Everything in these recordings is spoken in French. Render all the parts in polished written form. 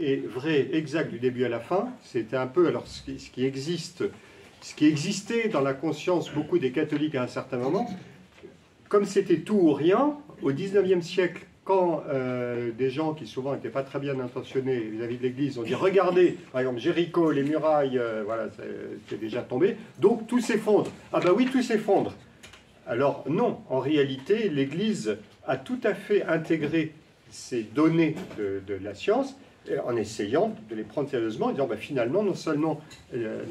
est vrai, exact du début à la fin. C'était un peu alors ce qui existait dans la conscience beaucoup des catholiques à un certain moment. Comme c'était tout ou rien, au XIXe siècle, quand des gens qui souvent n'étaient pas très bien intentionnés vis-à-vis de l'Église ont dit « Regardez, par exemple, Jéricho, les murailles, voilà, c'est déjà tombé, donc tout s'effondre. » Ah ben oui, tout s'effondre. Alors non, en réalité, l'Église a tout à fait intégré ces données de la science en essayant de les prendre sérieusement, en disant bah, finalement, non seulement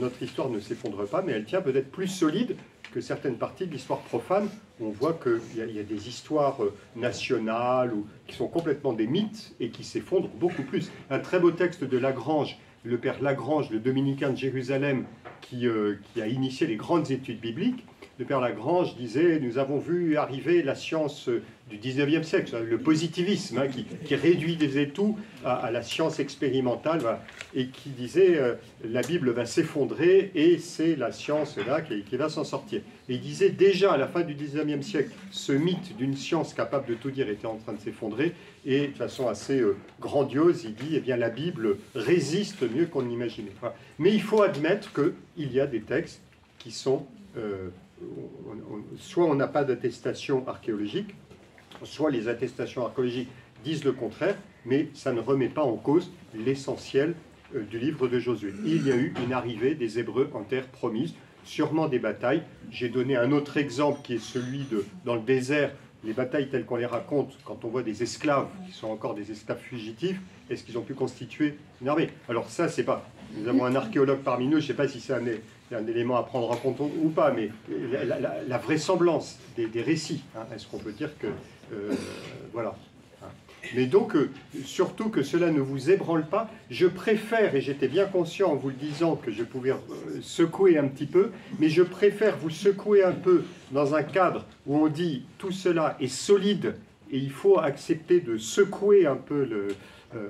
notre histoire ne s'effondre pas, mais elle tient peut-être plus solide que certaines parties de l'histoire profane, où on voit qu'il y a des histoires nationales ou, qui sont complètement des mythes et qui s'effondrent beaucoup plus. Un très beau texte de Lagrange, le père Lagrange, le dominicain de Jérusalem, qui a initié les grandes études bibliques. Le père Lagrange disait « Nous avons vu arriver la science du 19e siècle, le positivisme, hein, qui réduisait tout à la science expérimentale, voilà, et qui disait la Bible va s'effondrer et c'est la science là qui va s'en sortir. » Et il disait déjà à la fin du 19e siècle, ce mythe d'une science capable de tout dire était en train de s'effondrer, et de façon assez grandiose, il dit eh bien, la Bible résiste mieux qu'on l'imaginait. Voilà. Mais il faut admettre qu'il y a des textes qui sont... soit on n'a pas d'attestation archéologique, soit les attestations archéologiques disent le contraire, mais ça ne remet pas en cause l'essentiel du livre de Josué. Il y a eu une arrivée des Hébreux en terre promise, sûrement des batailles. J'ai donné un autre exemple qui est celui dans le désert, les batailles telles qu'on les raconte, quand on voit des esclaves qui sont encore des esclaves fugitifs, est-ce qu'ils ont pu constituer une armée? Alors ça, c'est pas... Nous avons un archéologue parmi nous, je ne sais pas si c'est un élément à prendre en compte ou pas, mais la vraisemblance des récits, hein, est-ce qu'on peut dire que... voilà. Mais donc, surtout que cela ne vous ébranle pas, je préfère, et j'étais bien conscient en vous le disant que je pouvais secouer un petit peu, mais je préfère vous secouer un peu dans un cadre où on dit tout cela est solide et il faut accepter de secouer un peu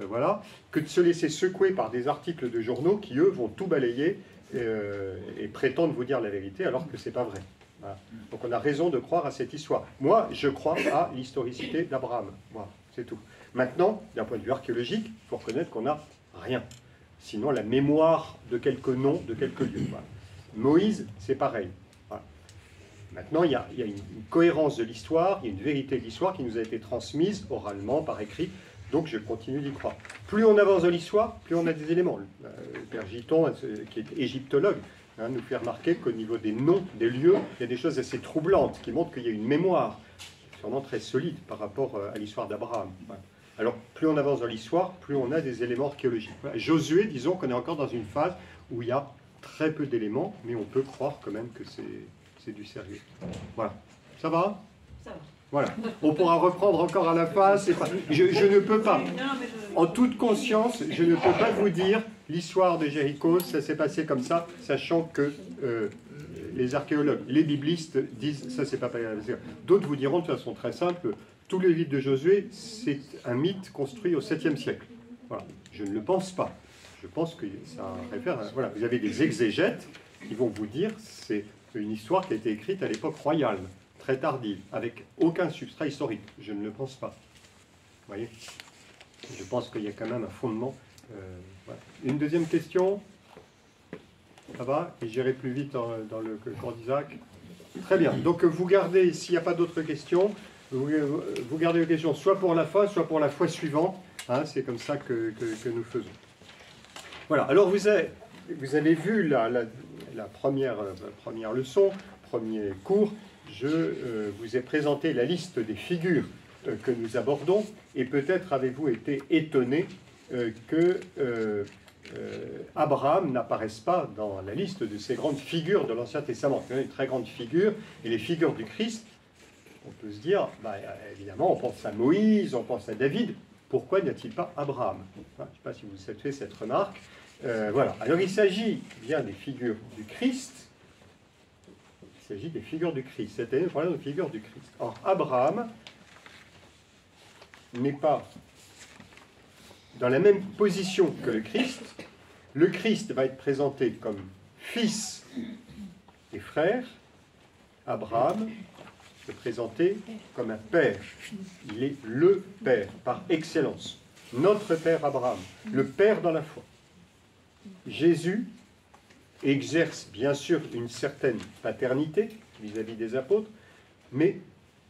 voilà, que de se laisser secouer par des articles de journaux qui, eux, vont tout balayer et prétendent vous dire la vérité alors que ce n'est pas vrai. Voilà. Donc on a raison de croire à cette histoire. Moi, je crois à l'historicité d'Abraham. Voilà, c'est tout. Maintenant, d'un point de vue archéologique, il faut reconnaître qu'on n'a rien. Sinon, la mémoire de quelques noms, de quelques lieux. Voilà. Moïse, c'est pareil. Voilà. Maintenant, il y a une cohérence de l'histoire, il y a une vérité de l'histoire qui nous a été transmise oralement, par écrit. Donc je continue d'y croire. Plus on avance dans l'histoire, plus on a des éléments. Le père Giton, qui est égyptologue, hein, nous fait remarquer qu'au niveau des noms, des lieux, il y a des choses assez troublantes qui montrent qu'il y a une mémoire sûrement très solide par rapport à l'histoire d'Abraham. Voilà. Alors, plus on avance dans l'histoire, plus on a des éléments archéologiques. Voilà. Josué, disons qu'on est encore dans une phase où il y a très peu d'éléments, mais on peut croire quand même que c'est du sérieux. Voilà. Ça va ? Ça va. Voilà. On pourra reprendre encore à la fin. Je ne peux pas, en toute conscience, je ne peux pas vous dire l'histoire de Jéricho, ça s'est passé comme ça, sachant que les archéologues, les biblistes disent ça c'est pas passé. D'autres vous diront de façon très simple, tout le livre de Josué, c'est un mythe construit au 7e siècle. Voilà. Je ne le pense pas. Je pense que ça réfère à... Voilà. Vous avez des exégètes qui vont vous dire c'est une histoire qui a été écrite à l'époque royale, très tardive, avec aucun substrat historique. Je ne le pense pas. Vous voyez ? Je pense qu'il y a quand même un fondement. Voilà. Une deuxième question ? Ça va ? Et j'irai plus vite dans le cours d'Isaac. Très bien. Donc vous gardez, s'il n'y a pas d'autres questions, vous gardez les questions soit pour la fin, soit pour la fois suivante. Hein, c'est comme ça que nous faisons. Voilà. Alors vous avez vu la première leçon, premier cours. Je vous ai présenté la liste des figures que nous abordons, et peut-être avez-vous été étonné que Abraham n'apparaisse pas dans la liste de ces grandes figures de l'Ancien Testament. Il y a une très grande figure, et les figures du Christ, on peut se dire, bah, évidemment, on pense à Moïse, on pense à David, pourquoi n'y a-t-il pas Abraham? Je ne sais pas si vous avez fait cette remarque. Voilà. Alors il s'agit bien des figures du Christ. Il s'agit des figures du Christ. C'est-à-dire le problème des figures du Christ. Or, Abraham n'est pas dans la même position que le Christ. Le Christ va être présenté comme fils et frère. Abraham est présenté comme un père. Il est le père, par excellence. notre père Abraham, le père dans la foi. Jésus exerce bien sûr une certaine paternité vis-à-vis des apôtres, mais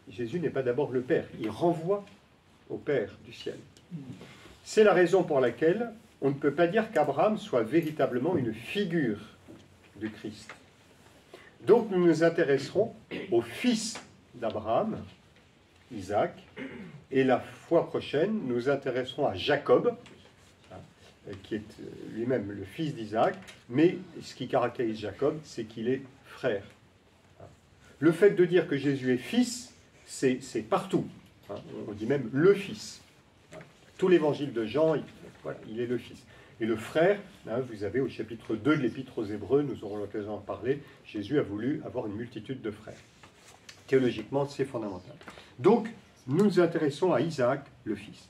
Jésus n'est pas d'abord le Père, il renvoie au Père du ciel. C'est la raison pour laquelle on ne peut pas dire qu'Abraham soit véritablement une figure de Christ. Donc nous nous intéresserons au fils d'Abraham, Isaac, et la fois prochaine, nous nous intéresserons à Jacob, qui est lui-même le fils d'Isaac, mais ce qui caractérise Jacob, c'est qu'il est frère. Le fait de dire que Jésus est fils, c'est partout. On dit même le fils. Tout l'évangile de Jean, il est le fils. Et le frère, vous avez au chapitre 2 de l'Épître aux Hébreux, nous aurons l'occasion d'en parler, Jésus a voulu avoir une multitude de frères. Théologiquement, c'est fondamental. Donc, nous nous intéressons à Isaac, le fils.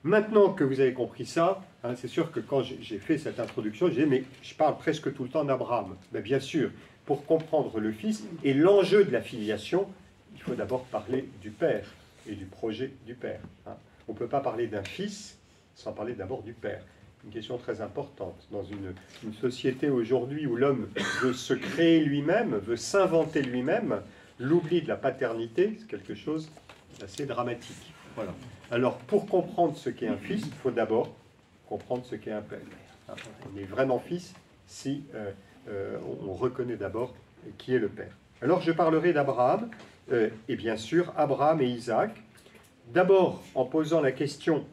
Maintenant que vous avez compris ça, c'est sûr que quand j'ai fait cette introduction, j'ai dit, mais je parle presque tout le temps d'Abraham. Bien sûr, pour comprendre le fils et l'enjeu de la filiation, il faut d'abord parler du père et du projet du père. On ne peut pas parler d'un fils sans parler d'abord du père. Une question très importante. Dans une société aujourd'hui où l'homme veut se créer lui-même, veut s'inventer lui-même, l'oubli de la paternité, c'est quelque chose d'assez dramatique. Voilà. Alors, pour comprendre ce qu'est un fils, il faut d'abord comprendre ce qu'est un père. On est vraiment fils si on reconnaît d'abord qui est le père. Alors, je parlerai d'Abraham, et bien sûr, Abraham et Isaac. D'abord, en posant la question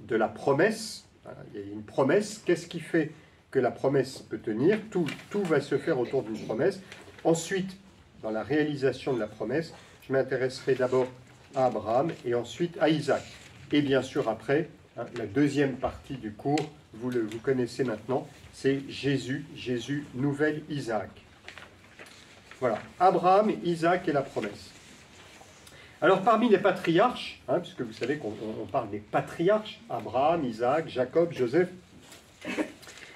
de la promesse. Il y a une promesse. Qu'est-ce qui fait que la promesse peut tenir? Tout va se faire autour d'une promesse. Ensuite, dans la réalisation de la promesse, je m'intéresserai d'abord à Abraham et ensuite à Isaac. Et bien sûr, après, la deuxième partie du cours, vous connaissez maintenant, c'est Jésus, nouvel Isaac. Voilà, Abraham, Isaac et la promesse. Alors, parmi les patriarches, puisque vous savez qu'on parle des patriarches, Abraham, Isaac, Jacob, Joseph,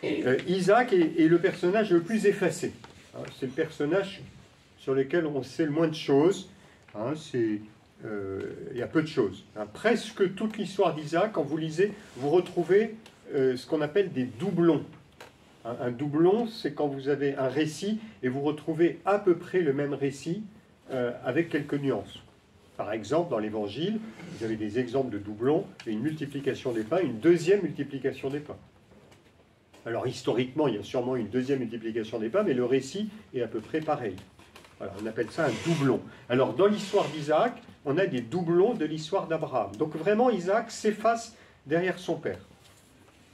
Isaac est le personnage le plus effacé. C'est le personnage sur lequel on sait le moins de choses. Il y a peu de choses. Presque toute l'histoire d'Isaac, quand vous lisez, vous retrouvez ce qu'on appelle des doublons. Un doublon, c'est quand vous avez un récit et vous retrouvez à peu près le même récit avec quelques nuances. Par exemple, dans l'Évangile, vous avez des exemples de doublons, une multiplication des pains, une deuxième multiplication des pains. Alors, historiquement, il y a sûrement une deuxième multiplication des pains, mais le récit est à peu près pareil. Voilà, on appelle ça un doublon. Alors, dans l'histoire d'Isaac, on a des doublons de l'histoire d'Abraham. Donc, vraiment, Isaac s'efface derrière son père.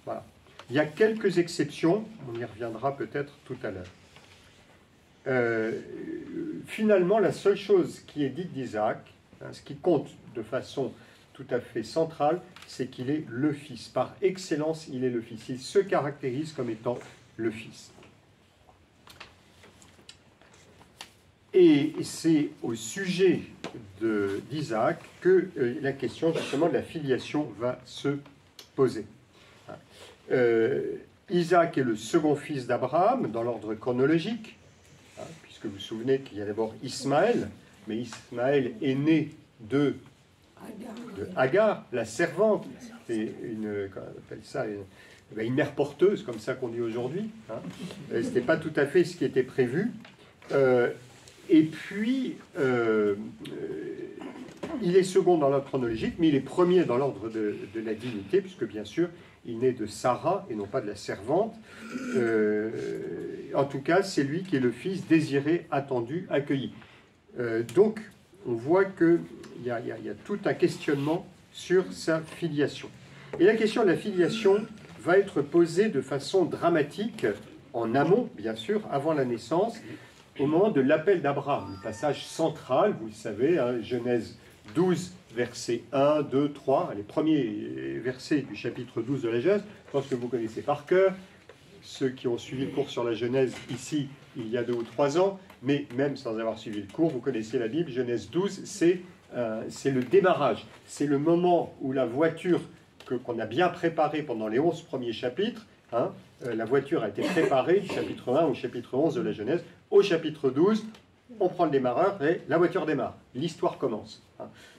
Voilà. Il y a quelques exceptions, on y reviendra peut-être tout à l'heure. Finalement, la seule chose qui est dite d'Isaac, ce qui compte de façon tout à fait centrale, c'est qu'il est le fils. Par excellence, il est le fils. Il se caractérise comme étant le fils. Et c'est au sujet d'Isaac que la question justement de la filiation va se poser. Isaac est le second fils d'Abraham dans l'ordre chronologique, puisque vous vous souvenez qu'il y a d'abord Ismaël, mais Ismaël est né de Agar, la servante. C'est comment on appelle ça, une mère porteuse, comme ça qu'on dit aujourd'hui. Ce n'était pas tout à fait ce qui était prévu. Et puis, il est second dans l'ordre chronologique, mais il est premier dans l'ordre de la dignité, puisque bien sûr, il naît de Sarah et non pas de la servante. En tout cas, c'est lui qui est le fils désiré, attendu, accueilli. Donc, on voit qu'il y a tout un questionnement sur sa filiation. Et la question de la filiation va être posée de façon dramatique, en amont, bien sûr, avant la naissance, au moment de l'appel d'Abraham. Le passage central, vous le savez, Genèse 12, versets 1, 2, 3, les premiers versets du chapitre 12 de la Genèse, je pense que vous connaissez par cœur. Ceux qui ont suivi le cours sur la Genèse ici, il y a 2 ou 3 ans, mais même sans avoir suivi le cours, vous connaissez la Bible. Genèse 12, c'est le démarrage. C'est le moment où la voiture qu'on a bien préparée pendant les 11 premiers chapitres, la voiture a été préparée du chapitre 1 au chapitre 11 de la Genèse. Au chapitre 12, on prend le démarreur et la voiture démarre. L'histoire commence.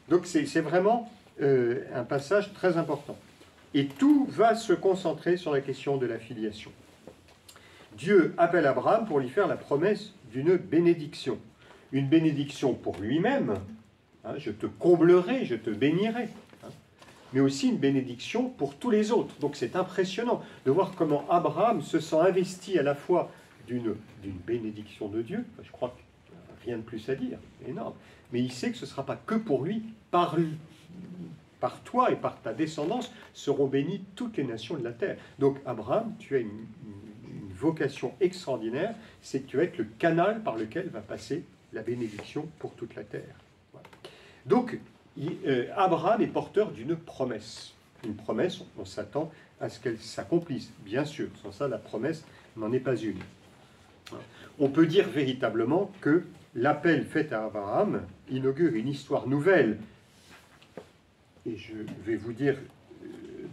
Donc c'est vraiment un passage très important. Et tout va se concentrer sur la question de la filiation. Dieu appelle Abraham pour lui faire la promesse d'une bénédiction. Une bénédiction pour lui-même, hein, je te comblerai, je te bénirai, hein, mais aussi une bénédiction pour tous les autres. Donc c'est impressionnant de voir comment Abraham se sent investi à la fois d'une bénédiction de Dieu, je crois qu'il n'y a rien de plus à dire, énorme, mais il sait que ce ne sera pas que pour lui, par toi et par ta descendance seront bénies toutes les nations de la terre. Donc Abraham, tu as une vocation extraordinaire, c'est que tu vas être le canal par lequel va passer la bénédiction pour toute la terre. Voilà. Donc Abraham est porteur d'une promesse. Une promesse, on s'attend à ce qu'elle s'accomplisse, bien sûr. Sans ça, la promesse n'en est pas une. On peut dire véritablement que l'appel fait à Abraham inaugure une histoire nouvelle. Et je vais vous dire,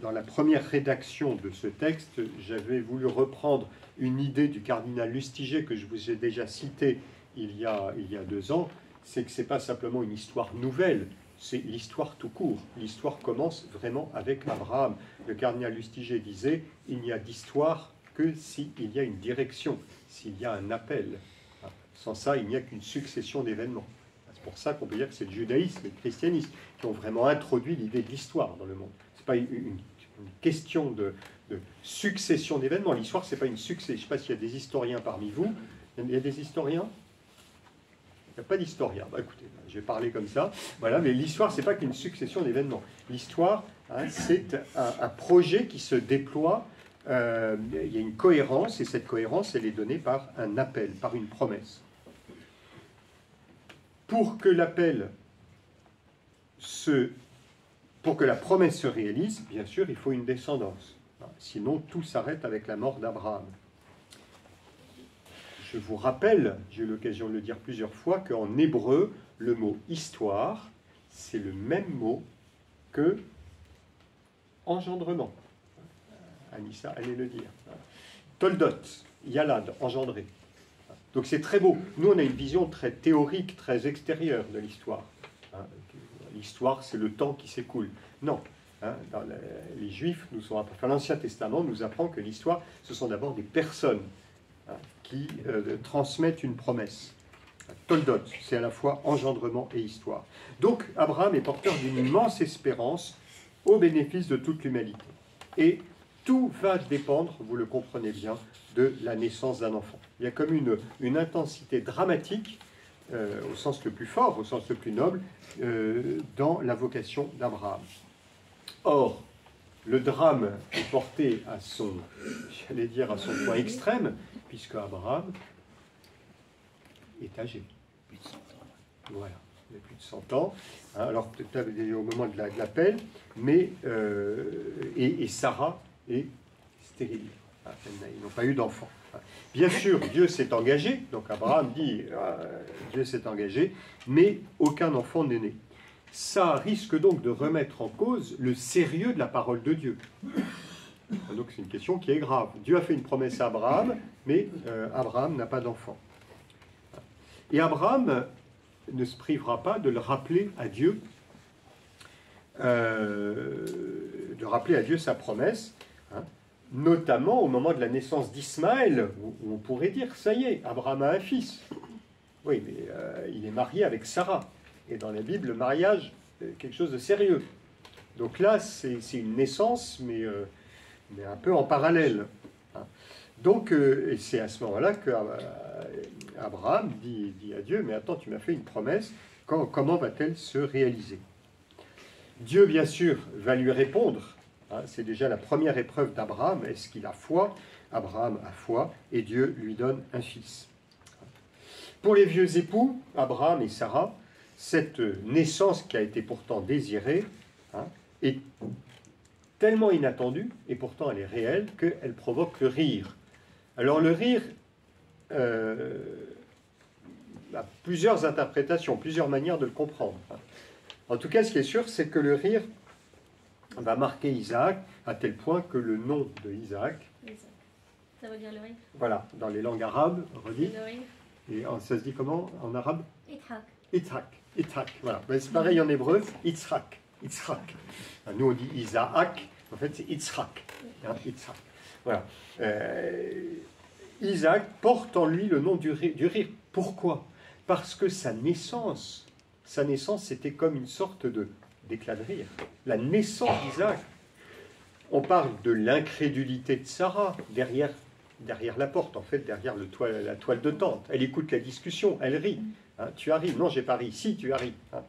dans la première rédaction de ce texte, j'avais voulu reprendre une idée du cardinal Lustiger que je vous ai déjà cité il y a 2 ans, c'est que ce n'est pas simplement une histoire nouvelle, c'est l'histoire tout court. L'histoire commence vraiment avec Abraham. Le cardinal Lustiger disait, il n'y a d'histoire que s'il y a une direction, s'il y a un appel. Sans ça, il n'y a qu'une succession d'événements. C'est pour ça qu'on peut dire que c'est le judaïsme et le christianisme qui ont vraiment introduit l'idée de l'histoire dans le monde. Ce n'est pas une question de succession d'événements. L'histoire, ce n'est pas une succession. Je ne sais pas s'il y a des historiens parmi vous. Il y a des historiens ? Il n'y a pas d'historien. Bah, écoutez, je vais parler comme ça. Voilà, mais l'histoire, ce n'est pas qu'une succession d'événements. L'histoire, hein, c'est un projet qui se déploie. Il y a une cohérence, et cette cohérence, elle est donnée par un appel, par une promesse. Pour que l'appel pour que la promesse se réalise, bien sûr, il faut une descendance. Sinon, tout s'arrête avec la mort d'Abraham. Je vous rappelle, j'ai eu l'occasion de le dire plusieurs fois, qu'en hébreu, le mot « histoire », c'est le même mot que « engendrement ». Anissa allait le dire. Toldot, Yalad, engendré. Donc c'est très beau. Nous, on a une vision très théorique, très extérieure de l'histoire. L'histoire, c'est le temps qui s'écoule. Non. Les Juifs, l'Ancien Testament nous apprend que l'histoire, ce sont d'abord des personnes qui transmettent une promesse. Toldot, c'est à la fois engendrement et histoire. Donc, Abraham est porteur d'une immense espérance au bénéfice de toute l'humanité. Et tout va dépendre, vous le comprenez bien, de la naissance d'un enfant. Il y a comme une intensité dramatique, au sens le plus fort, au sens le plus noble, dans la vocation d'Abraham. Or, le drame est porté à son point extrême, puisque Abraham est âgé. Voilà, il a plus de 100 ans. Hein, alors, peut-être au moment de l'appel, mais et Sarah est stérile. Ils n'ont pas eu d'enfant. Bien sûr, Dieu s'est engagé, donc Abraham dit Dieu s'est engagé, mais aucun enfant n'est né. Ça risque donc de remettre en cause le sérieux de la parole de Dieu. Donc c'est une question qui est grave. Dieu a fait une promesse à Abraham, mais Abraham n'a pas d'enfant. Et Abraham ne se privera pas de le rappeler à Dieu, de rappeler à Dieu sa promesse, hein, notamment au moment de la naissance d'Ismaël, où on pourrait dire, ça y est, Abraham a un fils. Oui, mais il est marié avec Sarah. Et dans la Bible, le mariage, c'est quelque chose de sérieux. Donc là, c'est une naissance, mais un peu en parallèle. Hein. Donc, c'est à ce moment-là qu'Abraham dit à Dieu, mais attends, tu m'as fait une promesse, comment va-t-elle se réaliser? Dieu, bien sûr, va lui répondre. Hein, c'est déjà la première épreuve d'Abraham. Est-ce qu'il a foi? Abraham a foi, et Dieu lui donne un fils. Pour les vieux époux, Abraham et Sarah, cette naissance qui a été pourtant désirée, hein, est tellement inattendue, et pourtant elle est réelle, qu'elle provoque le rire. Alors le rire a plusieurs interprétations, plusieurs manières de le comprendre. En tout cas, ce qui est sûr, c'est que le rire va marquer Isaac, à tel point que le nom de Isaac... Ça veut dire le rire. Voilà, dans les langues arabes, redit. Le rire. Et ça se dit comment en arabe? Yitzhak. Yitzhak. Yitzhak, voilà. C'est pareil en hébreu, Yitzhak. Yitzhak. Nous, on dit Isaac, En fait, c'est Yitzhak. Hein, Yitzhak. Voilà. Isaac porte en lui le nom du rire. Pourquoi? Parce que sa naissance, c'était comme une sorte d'éclat de rire. La naissance d'Isaac. On parle de l'incrédulité de Sarah derrière la porte, en fait, derrière la toile de tente. Elle écoute la discussion, elle rit. Hein, tu as ri? Non, j'ai pas ri. Si, tu as ri. Hein,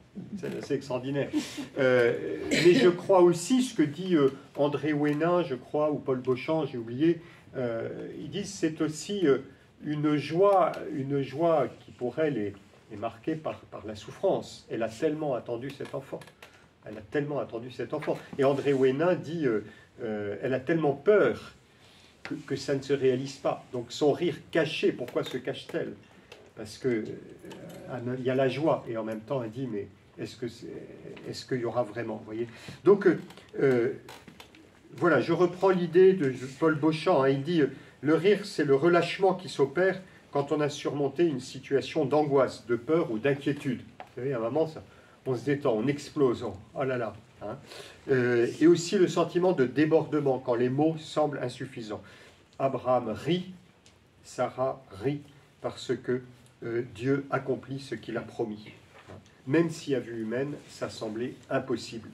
c'est extraordinaire. Mais je crois aussi ce que dit André Ouénin, je crois, ou Paul Beauchamp, j'ai oublié. Ils disent c'est aussi une joie qui pour elle est marquée par la souffrance. Elle a tellement attendu cet enfant. Elle a tellement attendu cet enfant. Et André Ouénin dit elle a tellement peur que ça ne se réalise pas. Donc son rire caché, pourquoi se cache-t-elle? Parce que il y a la joie, et en même temps elle dit mais est-ce qu'il y aura vraiment, vous voyez? Donc voilà, je reprends l'idée de Paul Beauchamp, hein, il dit le rire c'est le relâchement qui s'opère quand on a surmonté une situation d'angoisse, de peur ou d'inquiétude. Vous savez, à un moment, on se détend, on explose, oh là là. Hein. Et aussi le sentiment de débordement quand les mots semblent insuffisants. Abraham rit, Sarah rit parce que Dieu accomplit ce qu'il a promis. Hein. Même si à vue humaine, ça semblait impossible.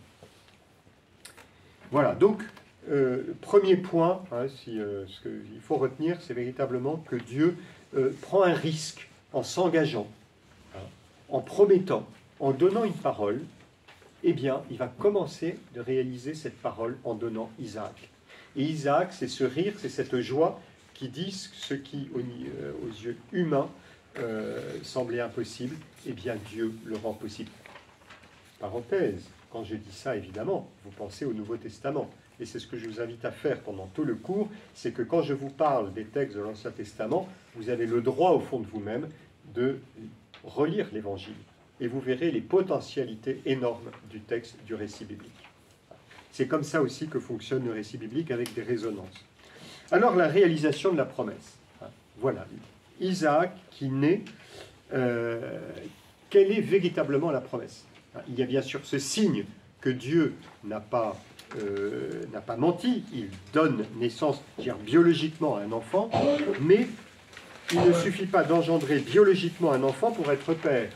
Voilà, donc, premier point, hein, ce qu'il faut retenir, c'est véritablement que Dieu prend un risque en s'engageant, hein, en promettant, en donnant une parole. Eh bien, il va commencer de réaliser cette parole en donnant Isaac. Et Isaac, c'est ce rire, c'est cette joie qui dit ce qui, aux yeux humains, semblait impossible, eh bien Dieu le rend possible. Parenthèse, quand je dis ça, évidemment, vous pensez au Nouveau Testament. Et c'est ce que je vous invite à faire pendant tout le cours, c'est que quand je vous parle des textes de l'Ancien Testament, vous avez le droit au fond de vous-même de relire l'Évangile. Et vous verrez les potentialités énormes du texte, du récit biblique. C'est comme ça aussi que fonctionne le récit biblique, avec des résonances. Alors, la réalisation de la promesse. Voilà. Isaac qui naît, quelle est véritablement la promesse? Il y a bien sûr ce signe que Dieu n'a pas menti. Il donne naissance, biologiquement à un enfant, mais il ne suffit pas d'engendrer biologiquement un enfant pour être père.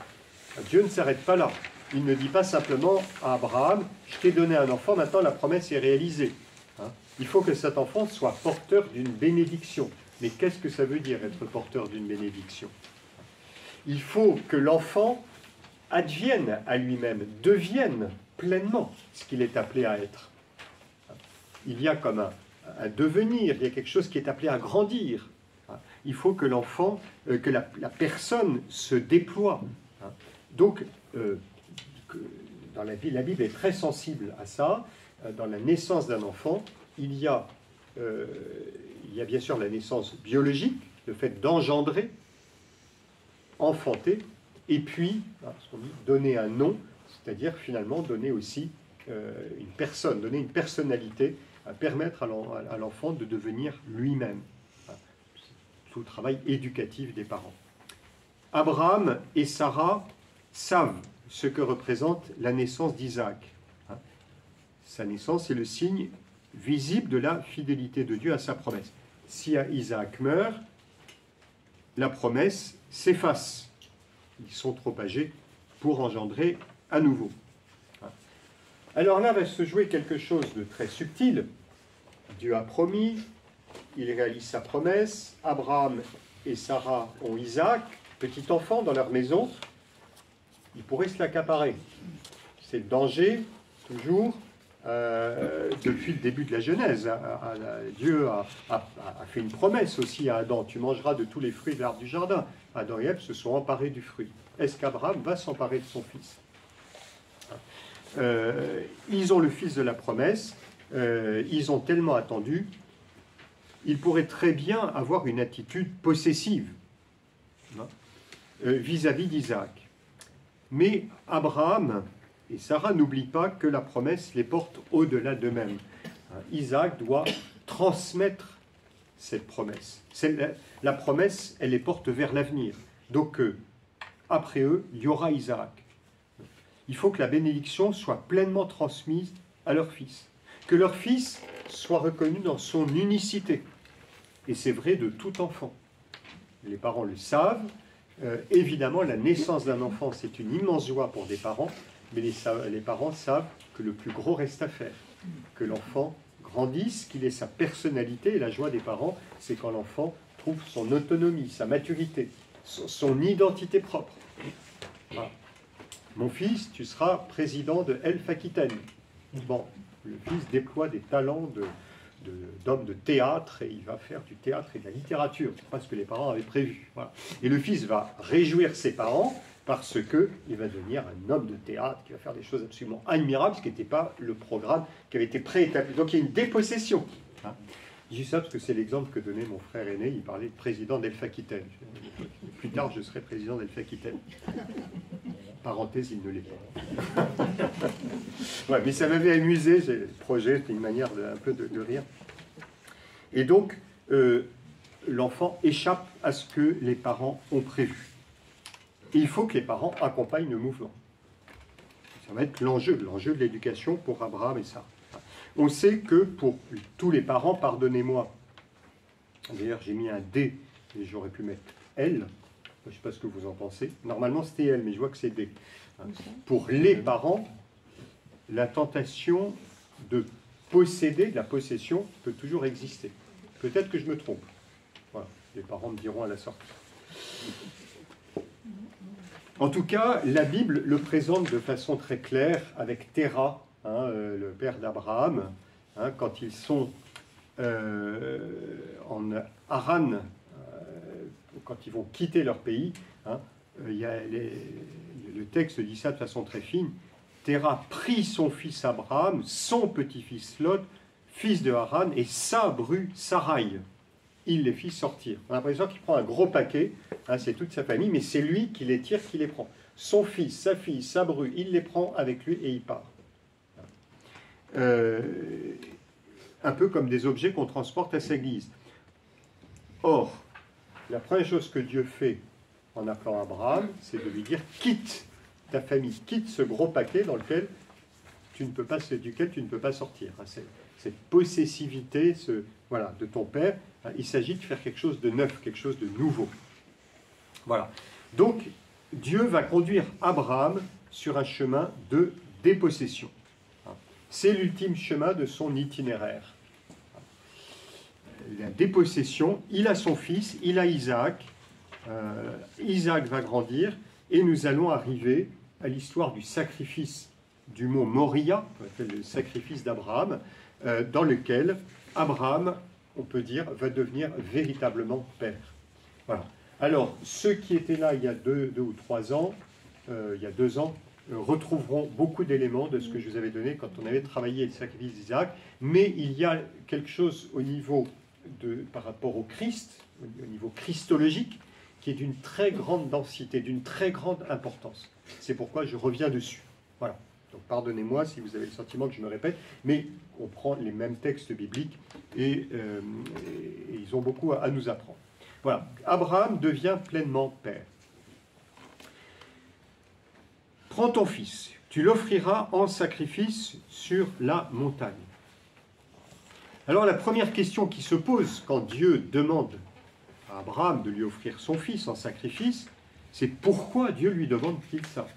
Dieu ne s'arrête pas là. Il ne dit pas simplement à Abraham, je t'ai donné un enfant, maintenant la promesse est réalisée. Hein? Il faut que cet enfant soit porteur d'une bénédiction. Mais qu'est-ce que ça veut dire être porteur d'une bénédiction? Il faut que l'enfant advienne à lui-même, devienne pleinement ce qu'il est appelé à être. Il y a comme un devenir, il y a quelque chose qui est appelé à grandir. Il faut que l'enfant, que la personne se déploie. Donc, dans la Bible est très sensible à ça. Dans la naissance d'un enfant, il y a bien sûr la naissance biologique, le fait d'engendrer, enfanter, et puis, ce qu'on dit, donner un nom, c'est-à-dire finalement donner aussi une personne, donner une personnalité, à permettre à l'enfant de devenir lui-même. Tout le travail éducatif des parents. Abraham et Sarah savent ce que représente la naissance d'Isaac. Sa naissance est le signe visible de la fidélité de Dieu à sa promesse. Si Isaac meurt, la promesse s'efface. Ils sont trop âgés pour engendrer à nouveau. Alors là va se jouer quelque chose de très subtil. Dieu a promis, il réalise sa promesse. Abraham et Sarah ont Isaac, petit enfant dans leur maison. Ils pourraient se l'accaparer. C'est le danger, toujours, depuis le début de la Genèse. Dieu a fait une promesse aussi à Adam. Tu mangeras de tous les fruits de l'arbre du jardin. Adam et Ève se sont emparés du fruit. Est-ce qu'Abraham va s'emparer de son fils? Ils ont le fils de la promesse. Ils ont tellement attendu. Ils pourraient très bien avoir une attitude possessive vis-à-vis d'Isaac. Mais Abraham et Sarah n'oublient pas que la promesse les porte au-delà d'eux-mêmes. Isaac doit transmettre cette promesse. La promesse, elle les porte vers l'avenir. Donc, après eux, il y aura Isaac. Il faut que la bénédiction soit pleinement transmise à leur fils. que leur fils soit reconnu dans son unicité. Et c'est vrai de tout enfant. Les parents le savent. Évidemment, la naissance d'un enfant, c'est une immense joie pour des parents, mais les parents savent que le plus gros reste à faire. Que l'enfant grandisse, qu'il ait sa personnalité. Et la joie des parents, c'est quand l'enfant trouve son autonomie, sa maturité, son identité propre. Voilà. Mon fils, tu seras président de Elf Aquitaine. Bon, le fils déploie des talents d'homme de théâtre et il va faire du théâtre et de la littérature. C'est pas ce que les parents avaient prévu. Voilà. Et le fils va réjouir ses parents parce qu'il va devenir un homme de théâtre qui va faire des choses absolument admirables, ce qui n'était pas le programme qui avait été préétabli. Donc il y a une dépossession. Hein. Je dis ça parce que c'est l'exemple que donnait mon frère aîné. Il parlait de président d'Elf Aquitaine. Plus tard, je serai président d'Elf Aquitaine. Parenthèse, il ne l'est pas. Ouais, mais ça m'avait amusé, le projet, c'était une manière un peu de rire. Et donc, l'enfant échappe à ce que les parents ont prévu. Et il faut que les parents accompagnent le mouvement. Ça va être l'enjeu de l'éducation pour Abraham et Sarah. On sait que pour tous les parents, pardonnez-moi, d'ailleurs j'ai mis un D, et j'aurais pu mettre L, je ne sais pas ce que vous en pensez. Normalement, c'était elle, mais je vois que c'est D. Pour les parents, la tentation de posséder, de la possession, peut toujours exister. Peut-être que je me trompe. Voilà. Les parents me diront à la sortie. En tout cas, la Bible le présente de façon très claire avec Terah, le père d'Abraham, quand ils sont en Haran, quand ils vont quitter leur pays, le texte dit ça de façon très fine. Terah prit son fils Abraham, son petit-fils Lot, fils de Haran, et sa bru Sarai. Il les fit sortir. On a l'impression qu'il prend un gros paquet, c'est toute sa famille, mais c'est lui qui les tire, qui les prend. Son fils, sa fille, sa bru, il les prend avec lui et il part. Un peu comme des objets qu'on transporte à sa guise. Or, la première chose que Dieu fait en appelant Abraham, c'est de lui dire « quitte ta famille, quitte ce gros paquet dans lequel duquel tu ne peux pas sortir. » Cette possessivité de ton père, il s'agit de faire quelque chose de neuf, quelque chose de nouveau. Voilà. Donc, Dieu va conduire Abraham sur un chemin de dépossession. C'est l'ultime chemin de son itinéraire. La dépossession, il a son fils, il a Isaac. Isaac va grandir et nous allons arriver à l'histoire du sacrifice du mont Moria, qu'on appelle le sacrifice d'Abraham, dans lequel Abraham, on peut dire, va devenir véritablement père. Voilà. Alors, ceux qui étaient là il y a 2 ou 3 ans, il y a 2 ans, retrouveront beaucoup d'éléments de ce que je vous avais donné quand on avait travaillé le sacrifice d'Isaac, mais il y a quelque chose au niveau par rapport au Christ, au niveau christologique, qui est d'une très grande densité, d'une très grande importance. C'est pourquoi je reviens dessus. Voilà. Donc pardonnez-moi si vous avez le sentiment que je me répète, mais on prend les mêmes textes bibliques et ils ont beaucoup à nous apprendre. Voilà. Abraham devient pleinement père. Prends ton fils, tu l'offriras en sacrifice sur la montagne. Alors la première question qui se pose quand Dieu demande à Abraham de lui offrir son fils en sacrifice, c'est pourquoi Dieu lui demande-t-il ça?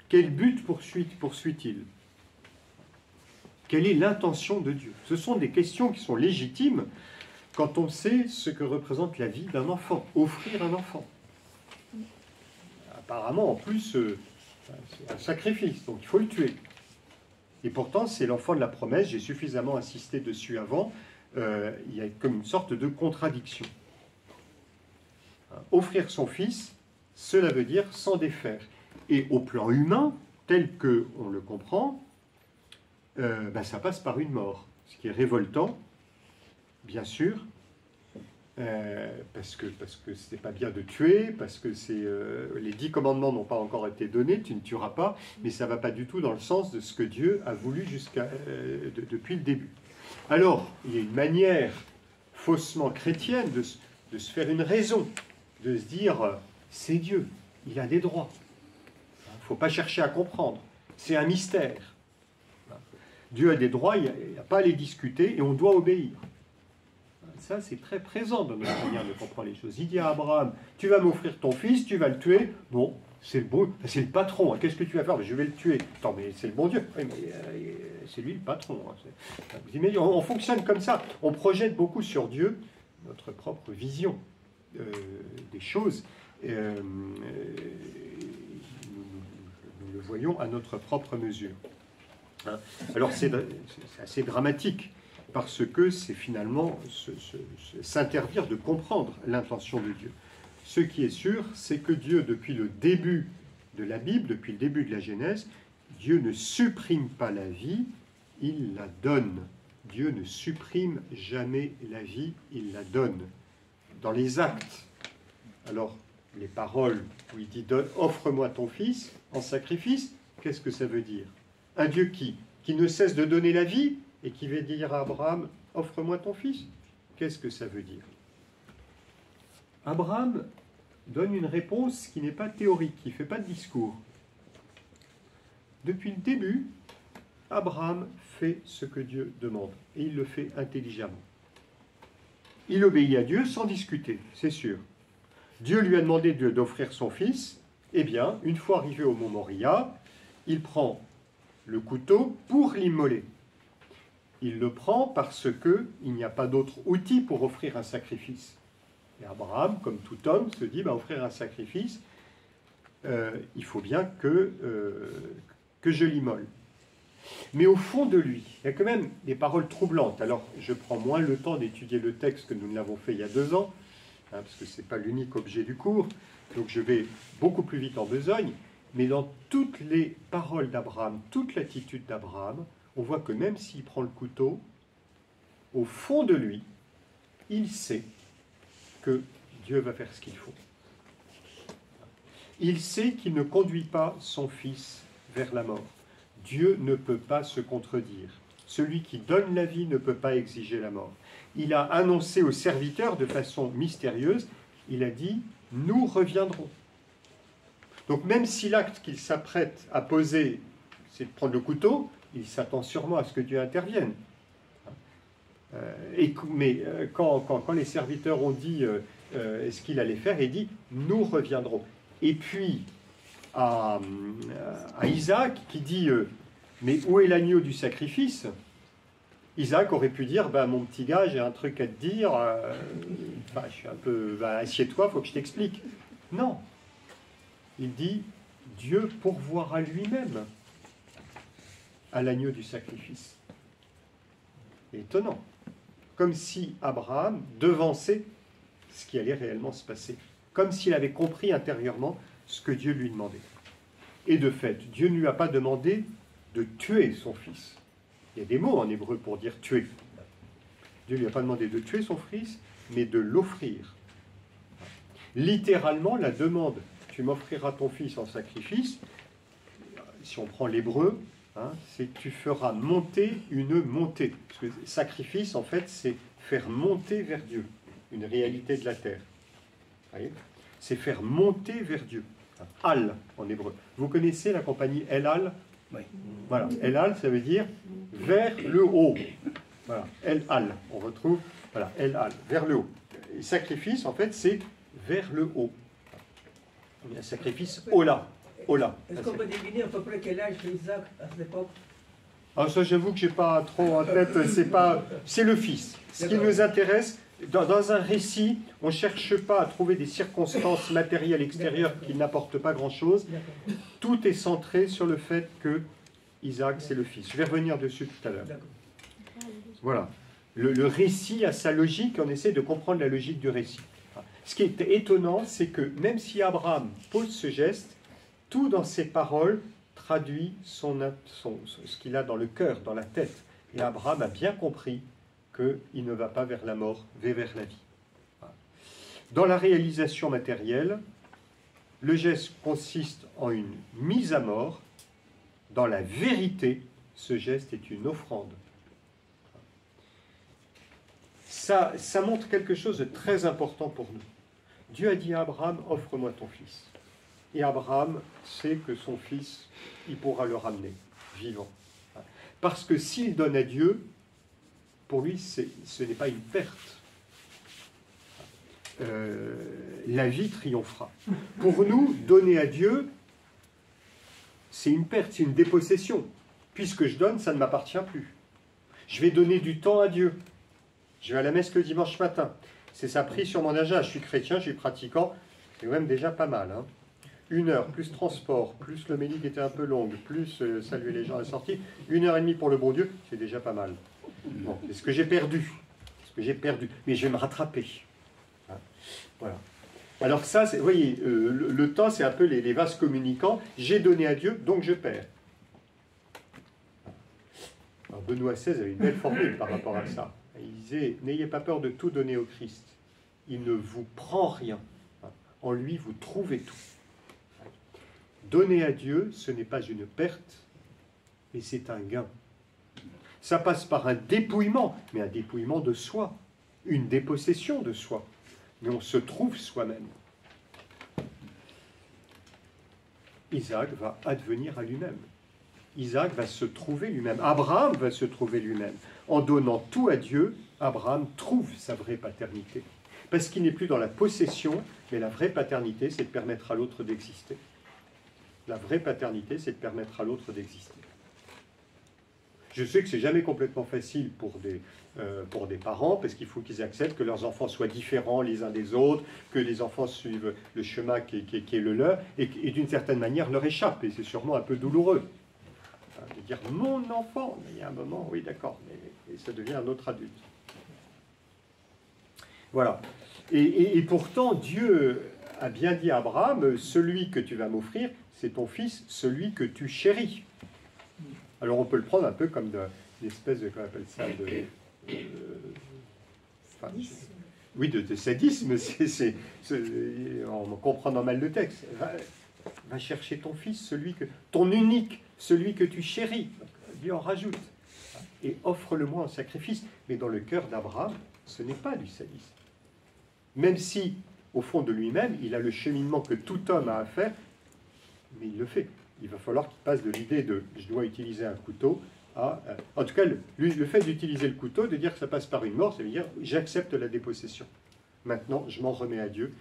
Quel but poursuit-il? Quelle est l'intention de Dieu? Ce sont des questions qui sont légitimes quand on sait ce que représente la vie d'un enfant, offrir un enfant. Apparemment, en plus, c'est un sacrifice, donc il faut le tuer. Et pourtant, c'est l'enfant de la promesse, j'ai suffisamment insisté dessus avant, il y a comme une sorte de contradiction. Offrir son fils, cela veut dire s'en défaire. Et au plan humain, tel qu'on le comprend, ça passe par une mort. Ce qui est révoltant, bien sûr, parce que ce n'est pas bien de tuer, parce que les 10 commandements n'ont pas encore été donnés, tu ne tueras pas, mais ça ne va pas du tout dans le sens de ce que Dieu a voulu depuis le début. Alors, il y a une manière faussement chrétienne de se faire une raison, de se dire, c'est Dieu, il a des droits. Il ne faut pas chercher à comprendre, c'est un mystère. Dieu a des droits, il n'y a pas à les discuter et on doit obéir. Ça, c'est très présent dans notre manière de comprendre les choses. Il dit à Abraham, tu vas m'offrir ton fils, tu vas le tuer. Bon, c'est le patron. Hein. Qu'est-ce que tu vas faire? Je vais le tuer. Attends, mais c'est le bon Dieu. Oui, mais c'est lui le patron. Hein. Vous imaginez, on fonctionne comme ça. On projette beaucoup sur Dieu notre propre vision des choses. Nous le voyons à notre propre mesure. Hein. Alors, c'est assez dramatique. Parce que c'est finalement s'interdire de comprendre l'intention de Dieu. Ce qui est sûr, c'est que Dieu, depuis le début de la Bible, depuis le début de la Genèse, Dieu ne supprime pas la vie, il la donne. Dieu ne supprime jamais la vie, il la donne. Dans les actes, alors les paroles où il dit « offre-moi ton fils en sacrifice », qu'est-ce que ça veut dire? Un Dieu qui ne cesse de donner la vie et qui va dire à Abraham, offre-moi ton fils. Qu'est-ce que ça veut dire? Abraham donne une réponse qui n'est pas théorique, qui ne fait pas de discours. Depuis le début, Abraham fait ce que Dieu demande, et il le fait intelligemment. Il obéit à Dieu sans discuter, c'est sûr. Dieu lui a demandé d'offrir son fils, eh bien, une fois arrivé au mont Moria, il prend le couteau pour l'immoler. Il le prend parce qu'il n'y a pas d'autre outil pour offrir un sacrifice. Et Abraham, comme tout homme, se dit, offrir un sacrifice, il faut bien que je l'immole. Mais au fond de lui, il y a quand même des paroles troublantes. Alors, je prends moins le temps d'étudier le texte que nous ne l'avons fait il y a 2 ans, hein, parce que ce n'est pas l'unique objet du cours, donc je vais beaucoup plus vite en besogne, mais dans toutes les paroles d'Abraham, toute l'attitude d'Abraham, on voit que même s'il prend le couteau, au fond de lui, il sait que Dieu va faire ce qu'il faut. Il sait qu'il ne conduit pas son fils vers la mort. Dieu ne peut pas se contredire. Celui qui donne la vie ne peut pas exiger la mort. Il a annoncé aux serviteurs de façon mystérieuse, il a dit « nous reviendrons ». Donc même si l'acte qu'il s'apprête à poser, c'est de prendre le couteau, il s'attend sûrement à ce que Dieu intervienne. Mais quand les serviteurs ont dit ce qu'il allait faire, il dit « nous reviendrons ». Et puis, à Isaac, qui dit « mais où est l'agneau du sacrifice ?» Isaac aurait pu dire « mon petit gars, j'ai un truc à te dire, je suis un peu... assieds-toi, il faut que je t'explique. » Non. Il dit « Dieu pourvoira lui-même à l'agneau du sacrifice. » Étonnant. Comme si Abraham devançait ce qui allait réellement se passer. Comme s'il avait compris intérieurement ce que Dieu lui demandait. Et de fait, Dieu ne lui a pas demandé de tuer son fils. Il y a des mots en hébreu pour dire tuer. Dieu ne lui a pas demandé de tuer son fils, mais de l'offrir. Littéralement, la demande « tu m'offriras ton fils en sacrifice », si on prend l'hébreu, c'est « tu feras monter une montée ». Parce que sacrifice, en fait, c'est faire monter vers Dieu, une réalité de la terre. C'est faire monter vers Dieu. Al, en hébreu. Vous connaissez la compagnie El Al? Oui. Voilà, El Al, ça veut dire vers le haut. Voilà, El Al, on retrouve, voilà, El Al, vers le haut. Et sacrifice, en fait, c'est vers le haut. Il y a un sacrifice Ola. Ola. Est-ce qu'on peut deviner à peu près quel âge Isaac à cette époque? Ah, ça, j'avoue que je n'ai pas trop en tête, c'est le fils. Ce qui nous intéresse, dans un récit, on ne cherche pas à trouver des circonstances matérielles extérieures qui n'apportent pas grand-chose. Tout est centré sur le fait que Isaac, c'est le fils. Je vais revenir dessus tout à l'heure. Voilà. Le récit a sa logique, on essaie de comprendre la logique du récit. Ce qui est étonnant, c'est que même si Abraham pose ce geste, tout dans ses paroles traduit ce qu'il a dans le cœur, dans la tête. Et Abraham a bien compris qu'il ne va pas vers la mort, mais vers la vie. Dans la réalisation matérielle, le geste consiste en une mise à mort. Dans la vérité, ce geste est une offrande. Ça montre quelque chose de très important pour nous. Dieu a dit à Abraham, offre-moi ton fils. Et Abraham sait que son fils, il pourra le ramener, vivant. Parce que s'il donne à Dieu, pour lui, ce n'est pas une perte. La vie triomphera. Pour nous, donner à Dieu, c'est une perte, c'est une dépossession. Puisque je donne, ça ne m'appartient plus. Je vais donner du temps à Dieu. Je vais à la messe le dimanche matin. C'est ça pris sur mon agenda. Je suis chrétien, je suis pratiquant. C'est quand même déjà pas mal. Hein. 1 heure, plus transport, plus l'homélie qui était un peu longue, plus saluer les gens à la sortie. 1h30 pour le bon Dieu, c'est déjà pas mal. Bon, c'est ce que j'ai perdu. Ce que j'ai perdu. Mais je vais me rattraper. Hein. Voilà. Alors ça, vous voyez, le temps, c'est un peu les vases communicants. J'ai donné à Dieu, donc je perds. Alors Benoît XVI avait une belle formule par rapport à ça. Il disait, n'ayez pas peur de tout donner au Christ. Il ne vous prend rien. En lui, vous trouvez tout. Donner à Dieu, ce n'est pas une perte, mais c'est un gain. Ça passe par un dépouillement, mais un dépouillement de soi, une dépossession de soi. Mais on se trouve soi-même. Isaac va advenir à lui-même. Isaac va se trouver lui-même. Abraham va se trouver lui-même. En donnant tout à Dieu, Abraham trouve sa vraie paternité. Parce qu'il n'est plus dans la possession, mais la vraie paternité, c'est de permettre à l'autre d'exister. La vraie paternité, c'est de permettre à l'autre d'exister. Je sais que c'est jamais complètement facile pour des parents, parce qu'il faut qu'ils acceptent que leurs enfants soient différents les uns des autres, que les enfants suivent le chemin qui est le leur, et d'une certaine manière leur échappent. Et c'est sûrement un peu douloureux. De dire « mon enfant », mais il y a un moment, oui d'accord, mais ça devient un autre adulte. Voilà. Et pourtant, Dieu a bien dit à Abraham, celui que tu vas m'offrir, c'est ton fils, celui que tu chéris. Alors on peut le prendre un peu comme une espèce de, comment on appelle ça, de sadisme, en comprenant mal le texte. Va chercher ton fils, ton unique, celui que tu chéris. Dieu en rajoute. Et offre-le-moi en sacrifice. Mais dans le cœur d'Abraham, ce n'est pas du sadisme. Même si, au fond de lui-même, il a le cheminement que tout homme a à faire, mais il le fait. Il va falloir qu'il passe de l'idée de « je dois utiliser un couteau » à... en tout cas, le fait d'utiliser le couteau, de dire que ça passe par une mort, ça veut dire « j'accepte la dépossession. Maintenant, je m'en remets à Dieu,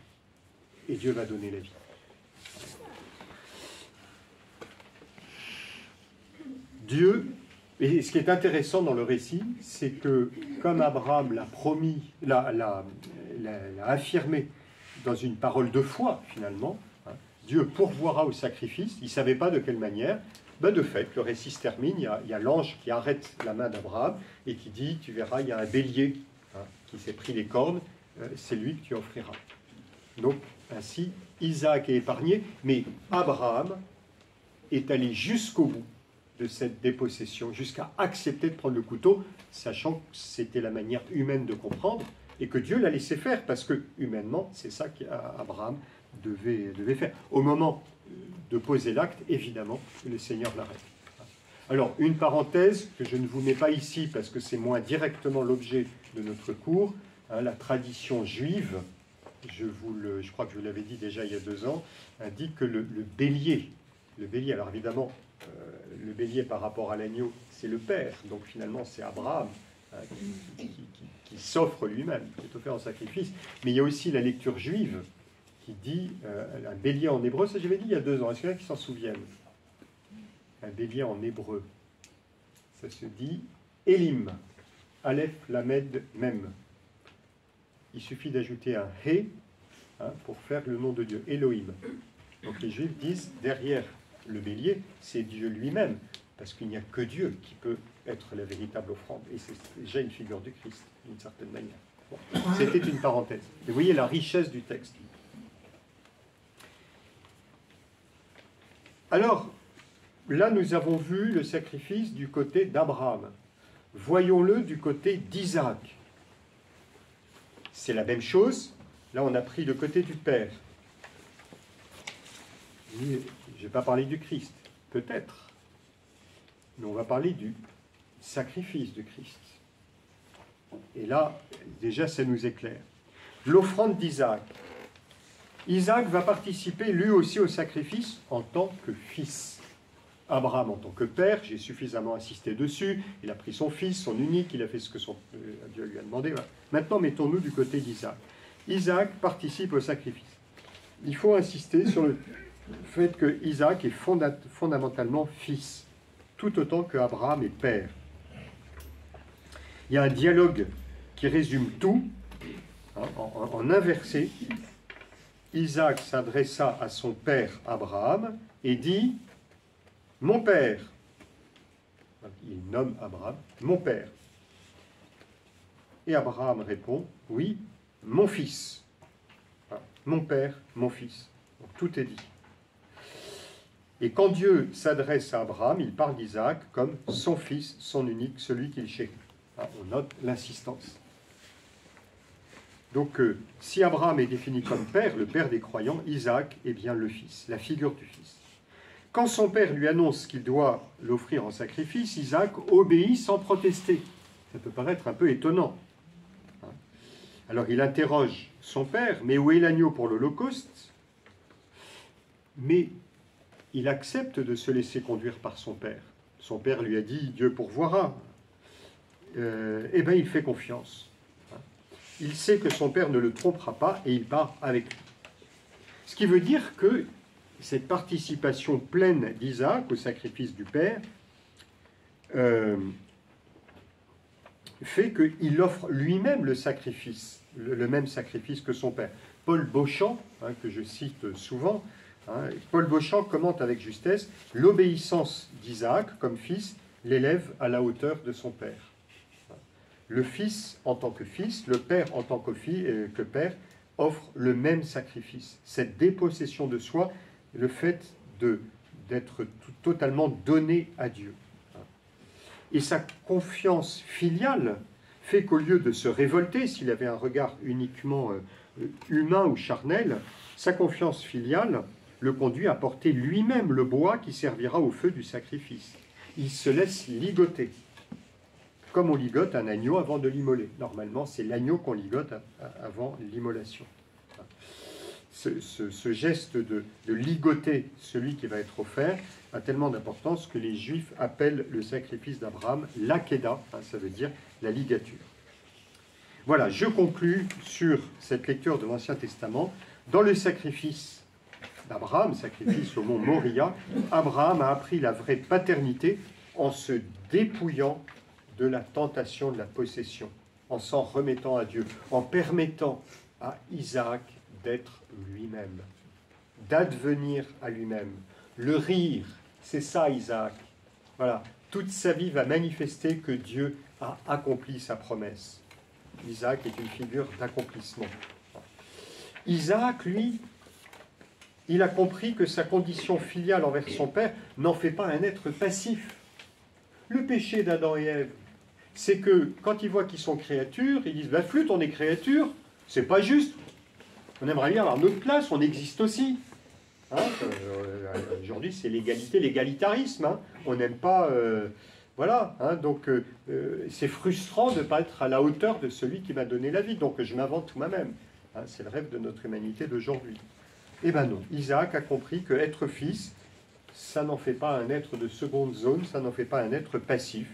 et Dieu va donner la vie. » Dieu, et ce qui est intéressant dans le récit, c'est que comme Abraham l'a promis, l'a affirmé dans une parole de foi finalement, hein, Dieu pourvoira au sacrifice, il ne savait pas de quelle manière, ben de fait, le récit se termine, il y a l'ange qui arrête la main d'Abraham et qui dit, tu verras, il y a un bélier hein, qui s'est pris les cornes, c'est lui que tu offriras. Donc ainsi, Isaac est épargné, mais Abraham est allé jusqu'au bout de cette dépossession, jusqu'à accepter de prendre le couteau, sachant que c'était la manière humaine de comprendre, et que Dieu l'a laissé faire, parce que, humainement, c'est ça qu'Abraham devait faire. Au moment de poser l'acte, évidemment, le Seigneur l'arrête. Alors, une parenthèse que je ne vous mets pas ici, parce que c'est moins directement l'objet de notre cours, hein, la tradition juive, je crois que je vous l'avais dit déjà il y a 2 ans, indique que le bélier, alors évidemment, le bélier par rapport à l'agneau, c'est le père, donc finalement c'est Abraham hein, qui s'offre lui-même, qui est offert en sacrifice. Mais il y a aussi la lecture juive qui dit, un bélier en hébreu, ça j'avais dit il y a 2 ans, est-ce qu'il y en a qui s'en souviennent? Un bélier en hébreu, ça se dit Elim, Aleph, Lamed, Mem. Il suffit d'ajouter un He hein, pour faire le nom de Dieu, Elohim. Donc les Juifs disent, derrière le bélier, c'est Dieu lui-même, parce qu'il n'y a que Dieu qui peut être la véritable offrande. Et c'est déjà une figure du Christ, d'une certaine manière. Bon, c'était une parenthèse. Mais vous voyez la richesse du texte. Alors, là, nous avons vu le sacrifice du côté d'Abraham. Voyons-le du côté d'Isaac. C'est la même chose. Là, on a pris le côté du Père. Je ne vais pas parler du Christ, peut-être. Mais on va parler du sacrifice de Christ. Et là, déjà, ça nous éclaire. L'offrande d'Isaac. Isaac va participer lui aussi au sacrifice en tant que fils. Abraham en tant que père, j'ai suffisamment insisté dessus, il a pris son fils, son unique, il a fait ce que Dieu lui a demandé. Voilà. Maintenant, mettons-nous du côté d'Isaac. Isaac participe au sacrifice. Il faut insister sur le fait que Isaac est fondamentalement fils, tout autant que Abraham est père. Il y a un dialogue qui résume tout, hein, en inversé. Isaac s'adressa à son père Abraham et dit « Mon père ». Il nomme Abraham « Mon père ». Et Abraham répond « Oui, mon fils ». Mon père, mon fils. Donc, tout est dit. Et quand Dieu s'adresse à Abraham, il parle d'Isaac comme son fils, son unique, celui qu'il chérit. On note l'insistance. Donc, si Abraham est défini comme père, le père des croyants, Isaac est bien le fils, la figure du fils. Quand son père lui annonce qu'il doit l'offrir en sacrifice, Isaac obéit sans protester. Ça peut paraître un peu étonnant. Alors, il interroge son père, mais où est l'agneau pour l'Holocauste? Mais il accepte de se laisser conduire par son père. Son père lui a dit, Dieu pourvoira. Eh bien, il fait confiance. Il sait que son père ne le trompera pas et il part avec lui. Ce qui veut dire que cette participation pleine d'Isaac au sacrifice du père fait qu'il offre lui-même le sacrifice, le même sacrifice que son père. Paul Beauchamp, que je cite souvent, Paul Beauchamp commente avec justesse « L'obéissance d'Isaac comme fils l'élève à la hauteur de son père. » Le fils en tant que fils, le père en tant que père, offre le même sacrifice. Cette dépossession de soi, le fait d'être totalement donné à Dieu. Et sa confiance filiale fait qu'au lieu de se révolter, s'il avait un regard uniquement humain ou charnel, sa confiance filiale le conduit à porter lui-même le bois qui servira au feu du sacrifice. Il se laisse ligoter, comme on ligote un agneau avant de l'immoler. Normalement, c'est l'agneau qu'on ligote avant l'immolation. Ce geste de ligoter celui qui va être offert a tellement d'importance que les Juifs appellent le sacrifice d'Abraham l'Akéda, ça veut dire la ligature. Voilà, je conclus sur cette lecture de l'Ancien Testament. Dans le sacrifice d'Abraham, sacrifice au mont Moria, Abraham a appris la vraie paternité en se dépouillant de la tentation de la possession, en s'en remettant à Dieu, en permettant à Isaac d'être lui-même, d'advenir à lui-même. Le rire, c'est ça Isaac. Voilà, toute sa vie va manifester que Dieu a accompli sa promesse. Isaac est une figure d'accomplissement. Isaac, lui, il a compris que sa condition filiale envers son père n'en fait pas un être passif. Le péché d'Adam et Ève, c'est que quand ils voient qu'ils sont créatures, ils disent « flûte, on est créatures, c'est pas juste. On aimerait bien avoir notre place, on existe aussi. » Aujourd'hui, c'est l'égalité, l'égalitarisme. On n'aime pas... voilà. Donc, c'est frustrant de ne pas être à la hauteur de celui qui m'a donné la vie. Donc, je m'invente tout moi-même. C'est le rêve de notre humanité d'aujourd'hui. Eh bien non. Isaac a compris que être fils, ça n'en fait pas un être de seconde zone, ça n'en fait pas un être passif.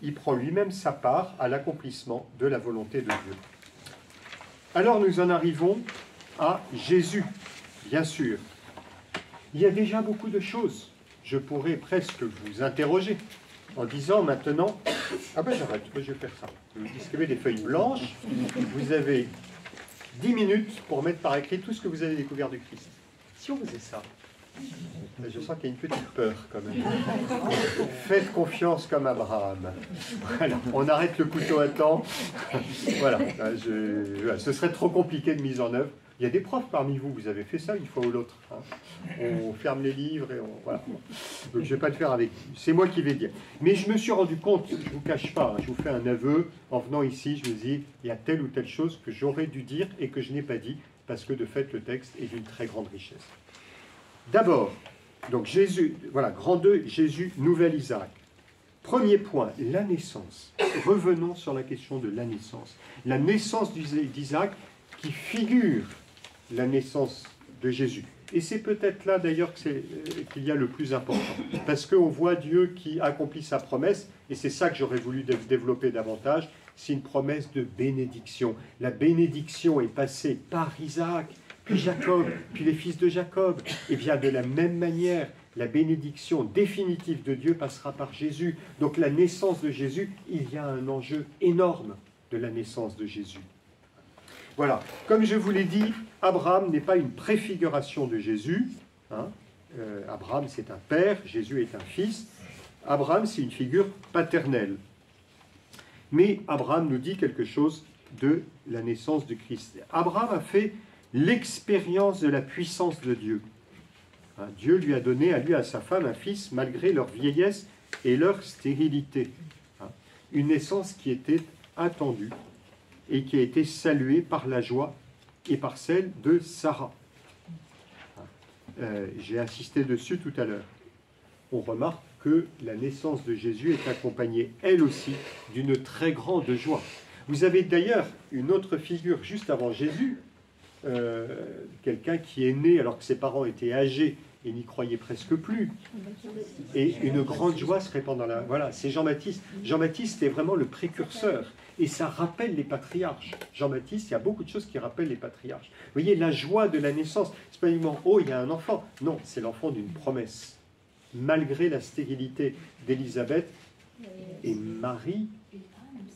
Il prend lui-même sa part à l'accomplissement de la volonté de Dieu. Alors nous en arrivons à Jésus, bien sûr. Il y a déjà beaucoup de choses. Je pourrais presque vous interroger en disant maintenant, ah ben j'arrête, je vais faire ça. Vous distribuez des feuilles blanches, vous avez 10 minutes pour mettre par écrit tout ce que vous avez découvert du Christ. Si on faisait ça, je sens qu'il y a une petite peur quand même. Faites confiance comme Abraham. Voilà, on arrête le couteau à temps. Voilà, ce serait trop compliqué de mise en œuvre. Il y a des profs parmi vous, vous avez fait ça une fois ou l'autre. On ferme les livres et on... Voilà. Donc je ne vais pas le faire avec... C'est moi qui vais dire. Mais je me suis rendu compte, je ne vous cache pas, je vous fais un aveu, en venant ici, je me dis, il y a telle ou telle chose que j'aurais dû dire et que je n'ai pas dit, parce que de fait, le texte est d'une très grande richesse. D'abord, donc Jésus, voilà, grand 2, Jésus, nouvel Isaac. Premier point, la naissance. Revenons sur la question de la naissance. La naissance d'Isaac qui figure la naissance de Jésus. Et c'est peut-être là d'ailleurs qu'il y a le plus important. Parce qu'on voit Dieu qui accomplit sa promesse, et c'est ça que j'aurais voulu développer davantage, c'est une promesse de bénédiction. La bénédiction est passée par Isaac, puis Jacob, puis les fils de Jacob. Et bien de la même manière, la bénédiction définitive de Dieu passera par Jésus. Donc la naissance de Jésus, il y a un enjeu énorme de la naissance de Jésus. Voilà, comme je vous l'ai dit, Abraham n'est pas une préfiguration de Jésus. Hein. Abraham, c'est un père, Jésus est un fils. Abraham, c'est une figure paternelle. Mais Abraham nous dit quelque chose de la naissance du Christ. Abraham a fait l'expérience de la puissance de Dieu. Hein, Dieu lui a donné, à lui et à sa femme, un fils, malgré leur vieillesse et leur stérilité. Hein, une naissance qui était attendue et qui a été saluée par la joie et par celle de Sarah. J'ai insisté dessus tout à l'heure. On remarque que la naissance de Jésus est accompagnée, elle aussi, d'une très grande joie. Vous avez d'ailleurs une autre figure juste avant Jésus, quelqu'un qui est né alors que ses parents étaient âgés et n'y croyaient presque plus. Et une grande joie se répand dans la... Voilà, c'est Jean-Baptiste. Jean-Baptiste est vraiment le précurseur. Et ça rappelle les patriarches. Jean-Baptiste, il y a beaucoup de choses qui rappellent les patriarches. Vous voyez, la joie de la naissance, c'est pas uniquement « oh, il y a un enfant ». Non, c'est l'enfant d'une promesse. Malgré la stérilité d'Élisabeth et Marie,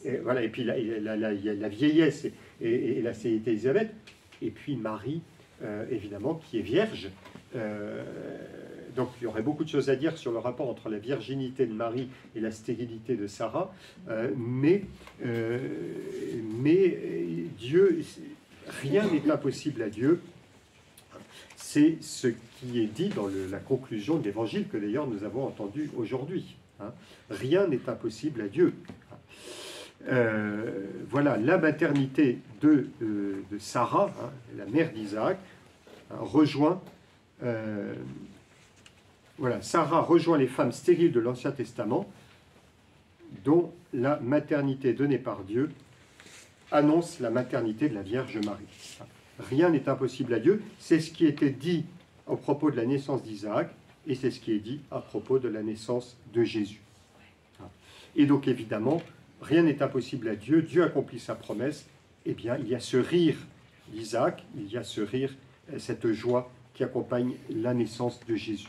et, voilà, et puis il y a la vieillesse et la stérilité d'Élisabeth, et puis Marie, évidemment, qui est vierge. Donc il y aurait beaucoup de choses à dire sur le rapport entre la virginité de Marie et la stérilité de Sarah, mais Dieu, rien n'est impossible à Dieu. C'est ce qui est dit dans la conclusion de l'Évangile que d'ailleurs nous avons entendu aujourd'hui. Hein. Rien n'est impossible à Dieu. Voilà, la maternité de Sarah, hein, la mère d'Isaac, hein, rejoint... voilà, Sarah rejoint les femmes stériles de l'Ancien Testament, dont la maternité donnée par Dieu annonce la maternité de la Vierge Marie. Rien n'est impossible à Dieu. C'est ce qui était dit au propos de la naissance d'Isaac, et c'est ce qui est dit à propos de la naissance de Jésus. Et donc évidemment, rien n'est impossible à Dieu. Dieu accomplit sa promesse. Eh bien, il y a ce rire d'Isaac, il y a ce rire, cette joie qui accompagne la naissance de Jésus.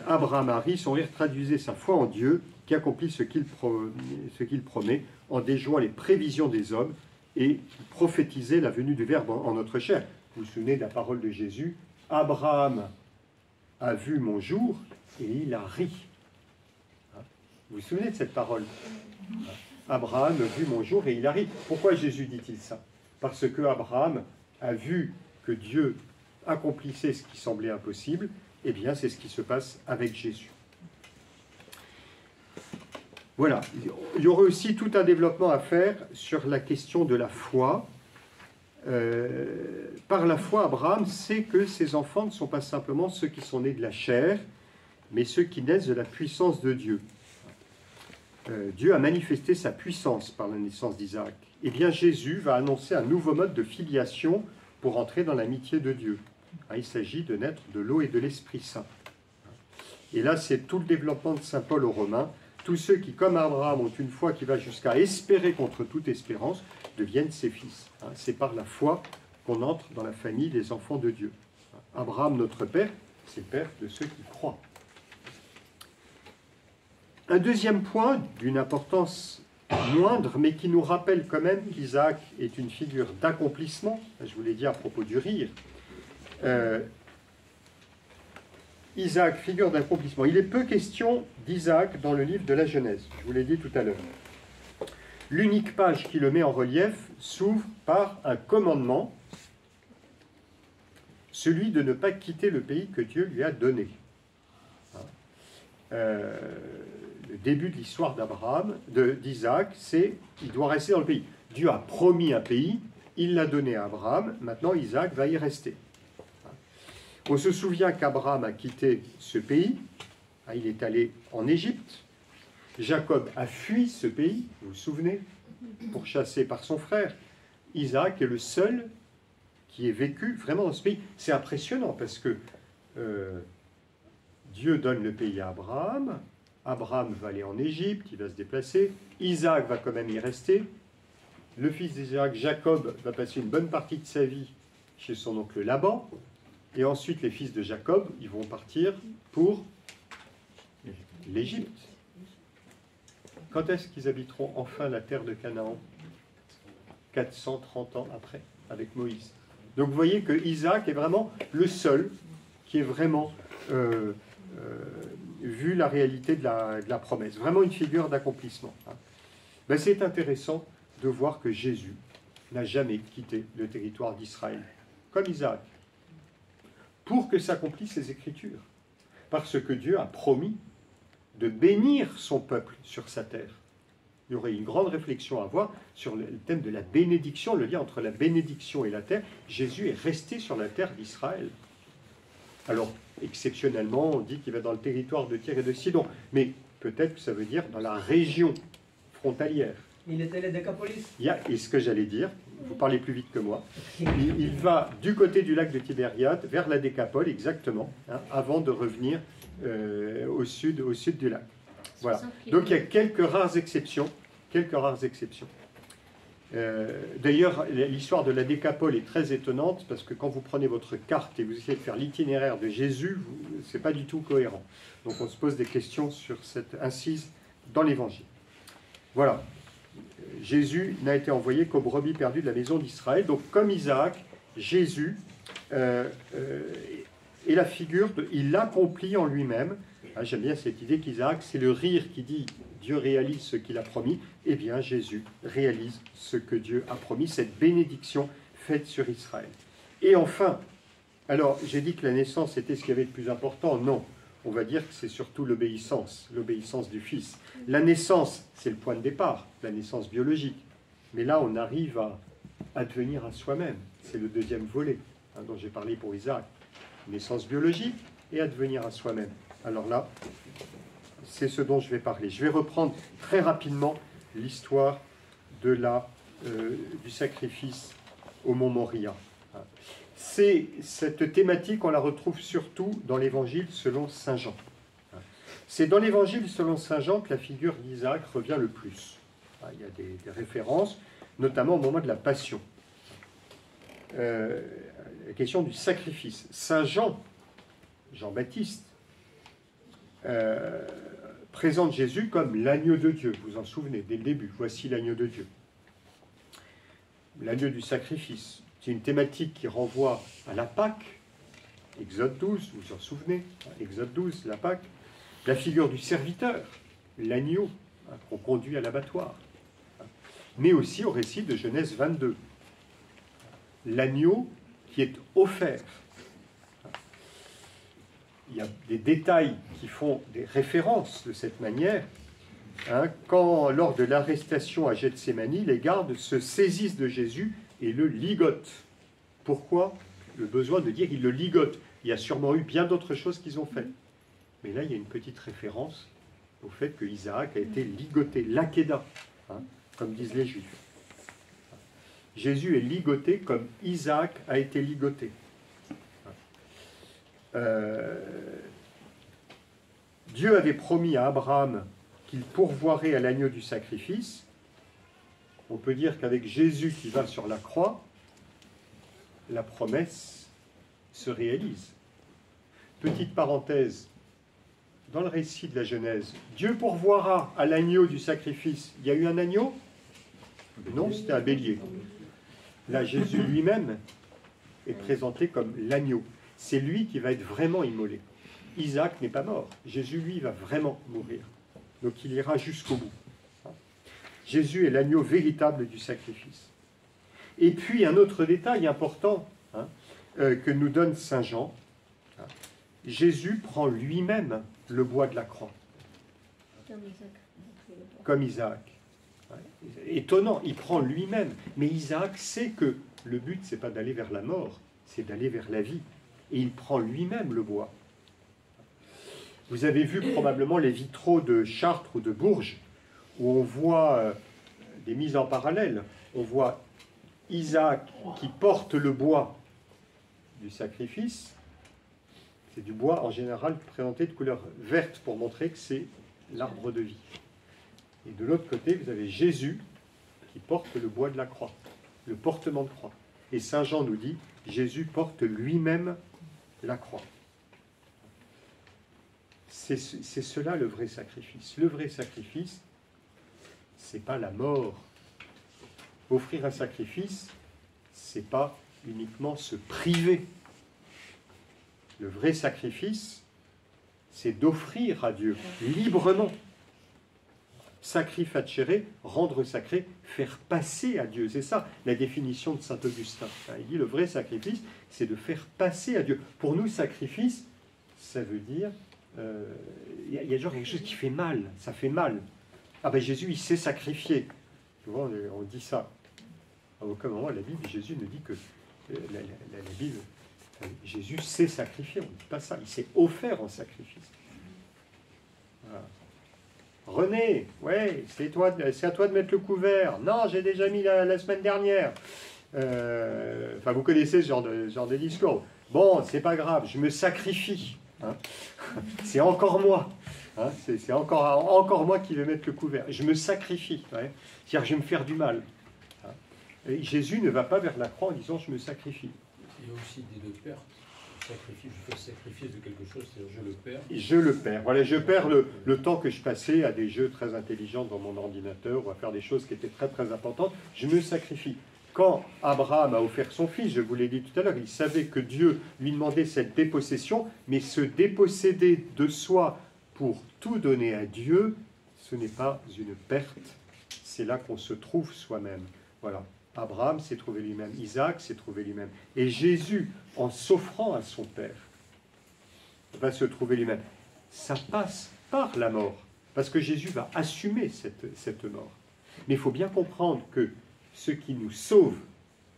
Abraham, Marie, son rire traduisait sa foi en Dieu, qui accomplit ce qu'il promet, en déjouant les prévisions des hommes, et prophétisait la venue du Verbe en notre chair. Vous vous souvenez de la parole de Jésus, « Abraham a vu mon jour, et il a ri. » Vous vous souvenez de cette parole? Abraham a vu mon jour, et il a ri. Pourquoi Jésus dit-il ça? Parce que Abraham a vu que Dieu accomplissait ce qui semblait impossible. Eh bien, c'est ce qui se passe avec Jésus. Voilà. Il y aurait aussi tout un développement à faire sur la question de la foi. Par la foi, Abraham sait que ses enfants ne sont pas simplement ceux qui sont nés de la chair, mais ceux qui naissent de la puissance de Dieu. Dieu a manifesté sa puissance par la naissance d'Isaac. Eh bien, Jésus va annoncer un nouveau mode de filiation pour entrer dans l'amitié de Dieu. Il s'agit de naître de l'eau et de l'Esprit Saint. Et là, c'est tout le développement de saint Paul aux Romains. Tous ceux qui, comme Abraham, ont une foi qui va jusqu'à espérer contre toute espérance, deviennent ses fils. C'est par la foi qu'on entre dans la famille des enfants de Dieu. Abraham, notre père, c'est le père de ceux qui croient. Un deuxième point, d'une importance moindre, mais qui nous rappelle quand même qu'Isaac est une figure d'accomplissement, je vous l'ai dit à propos du rire, Isaac, figure d'accomplissement. Il est peu question d'Isaac dans le livre de la Genèse, je vous l'ai dit tout à l'heure. L'unique page qui le met en relief s'ouvre par un commandement, celui de ne pas quitter le pays que Dieu lui a donné. Le début de l'histoire d'Isaac, c'est qu'il doit rester dans le pays. Dieu a promis un pays, il l'a donné à Abraham, maintenant Isaac va y rester. On se souvient qu'Abraham a quitté ce pays, il est allé en Égypte. Jacob a fui ce pays, vous vous souvenez, pourchassé par son frère. Isaac est le seul qui est vécu vraiment dans ce pays. C'est impressionnant parce que Dieu donne le pays à Abraham. Abraham va aller en Égypte, il va se déplacer. Isaac va quand même y rester. Le fils d'Isaac, Jacob, va passer une bonne partie de sa vie chez son oncle Laban. Et ensuite, les fils de Jacob, ils vont partir pour l'Égypte. Quand est-ce qu'ils habiteront enfin la terre de Canaan? 430 ans après, avec Moïse. Donc vous voyez que Isaac est vraiment le seul qui est vraiment vu la réalité de la promesse. Vraiment une figure d'accomplissement. Ben, c'est intéressant de voir que Jésus n'a jamais quitté le territoire d'Israël, comme Isaac, pour que s'accomplissent ces Écritures. Parce que Dieu a promis de bénir son peuple sur sa terre. Il y aurait une grande réflexion à avoir sur le thème de la bénédiction, le lien entre la bénédiction et la terre. Jésus est resté sur la terre d'Israël. Alors, exceptionnellement, on dit qu'il va dans le territoire de Tyr et de Sidon, mais peut-être que ça veut dire dans la région frontalière. Il était le Décapolis. Et ce que j'allais dire, vous parlez plus vite que moi, il va du côté du lac de Tibériade vers la Décapole, exactement, hein, avant de revenir au sud du lac. Voilà. Donc il y a quelques rares exceptions. D'ailleurs, l'histoire de la Décapole est très étonnante parce que quand vous prenez votre carte et vous essayez de faire l'itinéraire de Jésus, ce n'est pas du tout cohérent. Donc on se pose des questions sur cette incise dans l'Évangile. Voilà. Jésus n'a été envoyé qu'aux brebis perdues de la maison d'Israël. Donc comme Isaac, Jésus est la figure, il l'accomplit en lui-même. Ah, j'aime bien cette idée qu'Isaac, c'est le rire qui dit Dieu réalise ce qu'il a promis. Eh bien, Jésus réalise ce que Dieu a promis, cette bénédiction faite sur Israël. Et enfin, alors j'ai dit que la naissance était ce qu'il y avait de plus important. Non, on va dire que c'est surtout l'obéissance du Fils. La naissance, c'est le point de départ, la naissance biologique. Mais là, on arrive à devenir à soi-même. C'est le deuxième volet hein, dont j'ai parlé pour Isaac. Naissance biologique et à devenir à soi-même. Alors là, c'est ce dont je vais parler. Je vais reprendre très rapidement l'histoire du sacrifice au mont Moria. Cette thématique, on la retrouve surtout dans l'Évangile selon saint Jean. C'est dans l'Évangile selon saint Jean que la figure d'Isaac revient le plus. Il y a des références, notamment au moment de la Passion. La question du sacrifice. Saint Jean, Jean-Baptiste, présente Jésus comme l'agneau de Dieu. Vous vous en souvenez, dès le début. Voici l'agneau de Dieu. L'agneau du sacrifice. C'est une thématique qui renvoie à la Pâque. Exode 12, vous vous en souvenez. Exode 12, la Pâque. La figure du serviteur, l'agneau, qu'on conduit à l'abattoir. Mais aussi au récit de Genèse 22. L'agneau qui est offert. Il y a des détails qui font des références de cette manière. Quand, lors de l'arrestation à Gethsémani, les gardes se saisissent de Jésus et le ligotent. Pourquoi le besoin de dire qu'ils le ligotent? Il y a sûrement eu bien d'autres choses qu'ils ont faites. Mais là, il y a une petite référence au fait que Isaac a été ligoté, l'Akéda, comme disent les Juifs. Jésus est ligoté comme Isaac a été ligoté. Dieu avait promis à Abraham qu'il pourvoirait à l'agneau du sacrifice. On peut dire qu'avec Jésus qui va sur la croix, la promesse se réalise. Petite parenthèse, dans le récit de la Genèse, Dieu pourvoira à l'agneau du sacrifice. Il y a eu un agneau? Non, c'était un bélier. Là, Jésus lui-même est présenté comme l'agneau. C'est lui qui va être vraiment immolé. Isaac n'est pas mort. Jésus, lui, va vraiment mourir. Donc il ira jusqu'au bout. Jésus est l'agneau véritable du sacrifice. Et puis un autre détail important que nous donne saint Jean, Jésus prend lui-même le bois de la croix. Comme Isaac. Étonnant, il prend lui-même. Mais Isaac sait que le but, ce n'est pas d'aller vers la mort, c'est d'aller vers la vie. Et il prend lui-même le bois. Vous avez vu probablement les vitraux de Chartres ou de Bourges, où on voit des mises en parallèle. On voit Isaac qui porte le bois du sacrifice, c'est du bois en général présenté de couleur verte pour montrer que c'est l'arbre de vie. Et de l'autre côté, vous avez Jésus qui porte le bois de la croix, le portement de croix. Et Saint Jean nous dit, Jésus porte lui-même la croix. C'est cela le vrai sacrifice. Le vrai sacrifice, c'est pas la mort. Offrir un sacrifice, c'est pas uniquement se priver. Le vrai sacrifice, c'est d'offrir à Dieu librement. Sacrificere, rendre sacré, faire passer à Dieu. C'est ça la définition de saint Augustin. Il dit le vrai sacrifice, c'est de faire passer à Dieu. Pour nous, sacrifice, ça veut dire, y a genre quelque chose qui fait mal, ça fait mal. Ah ben Jésus, il s'est sacrifié. Souvent, on dit ça. À aucun moment, la Bible, Jésus ne dit que la Bible, Jésus s'est sacrifié. On ne dit pas ça. Il s'est offert en sacrifice. Voilà. René, ouais, c'est à toi de mettre le couvert. Non, j'ai déjà mis la semaine dernière. Enfin, vous connaissez ce genre de discours. Bon, c'est pas grave, je me sacrifie. Hein. C'est encore moi. Hein. C'est encore moi qui vais mettre le couvert. Je me sacrifie. Ouais. C'est-à-dire, je vais me faire du mal. Hein. Et Jésus ne va pas vers la croix en disant je me sacrifie. Il y a aussi des deux pertes. Je fais sacrifice de quelque chose, c'est-à-dire je le perds. Je le perds. Voilà, je perds le temps que je passais à des jeux très intelligents dans mon ordinateur ou à faire des choses qui étaient très très importantes. Je me sacrifie. Quand Abraham a offert son fils, je vous l'ai dit tout à l'heure, il savait que Dieu lui demandait cette dépossession, mais se déposséder de soi pour tout donner à Dieu, ce n'est pas une perte. C'est là qu'on se trouve soi-même. Voilà. Abraham s'est trouvé lui-même, Isaac s'est trouvé lui-même. Et Jésus, en s'offrant à son Père, va se trouver lui-même. Ça passe par la mort, parce que Jésus va assumer cette mort. Mais il faut bien comprendre que ce qui nous sauve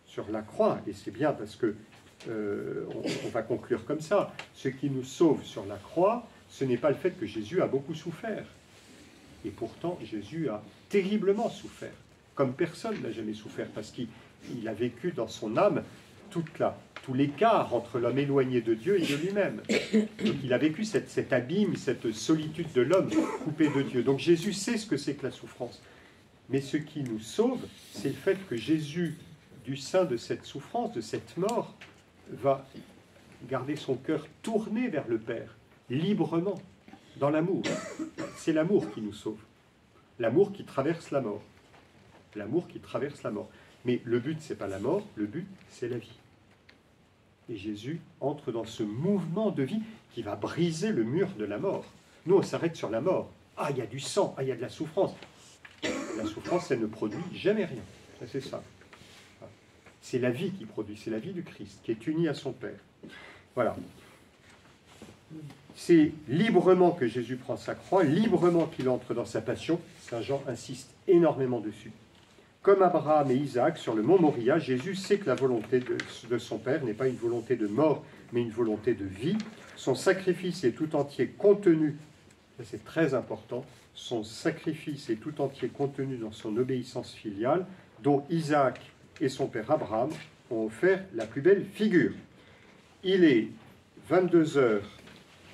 sur la croix, et c'est bien parce que on va conclure comme ça, ce qui nous sauve sur la croix, ce n'est pas le fait que Jésus a beaucoup souffert. Et pourtant, Jésus a terriblement souffert. Comme personne n'a jamais souffert, parce qu'il a vécu dans son âme tout l'écart entre l'homme éloigné de Dieu et de lui-même. Donc il a vécu cet abîme, cette solitude de l'homme coupé de Dieu. Donc Jésus sait ce que c'est que la souffrance. Mais ce qui nous sauve, c'est le fait que Jésus, du sein de cette souffrance, de cette mort, va garder son cœur tourné vers le Père, librement, dans l'amour. C'est l'amour qui nous sauve. L'amour qui traverse la mort. L'amour qui traverse la mort. Mais le but, ce n'est pas la mort, le but, c'est la vie. Et Jésus entre dans ce mouvement de vie qui va briser le mur de la mort. Nous, on s'arrête sur la mort. Ah, il y a du sang, ah, il y a de la souffrance. La souffrance, elle ne produit jamais rien. C'est ça. C'est la vie qui produit, c'est la vie du Christ, qui est unie à son Père. Voilà. C'est librement que Jésus prend sa croix, librement qu'il entre dans sa passion. Saint Jean insiste énormément dessus. Comme Abraham et Isaac, sur le mont Moria, Jésus sait que la volonté de son Père n'est pas une volonté de mort, mais une volonté de vie. Son sacrifice est tout entier contenu, ça c'est très important, son sacrifice est tout entier contenu dans son obéissance filiale, dont Isaac et son père Abraham ont offert la plus belle figure. Il est 22h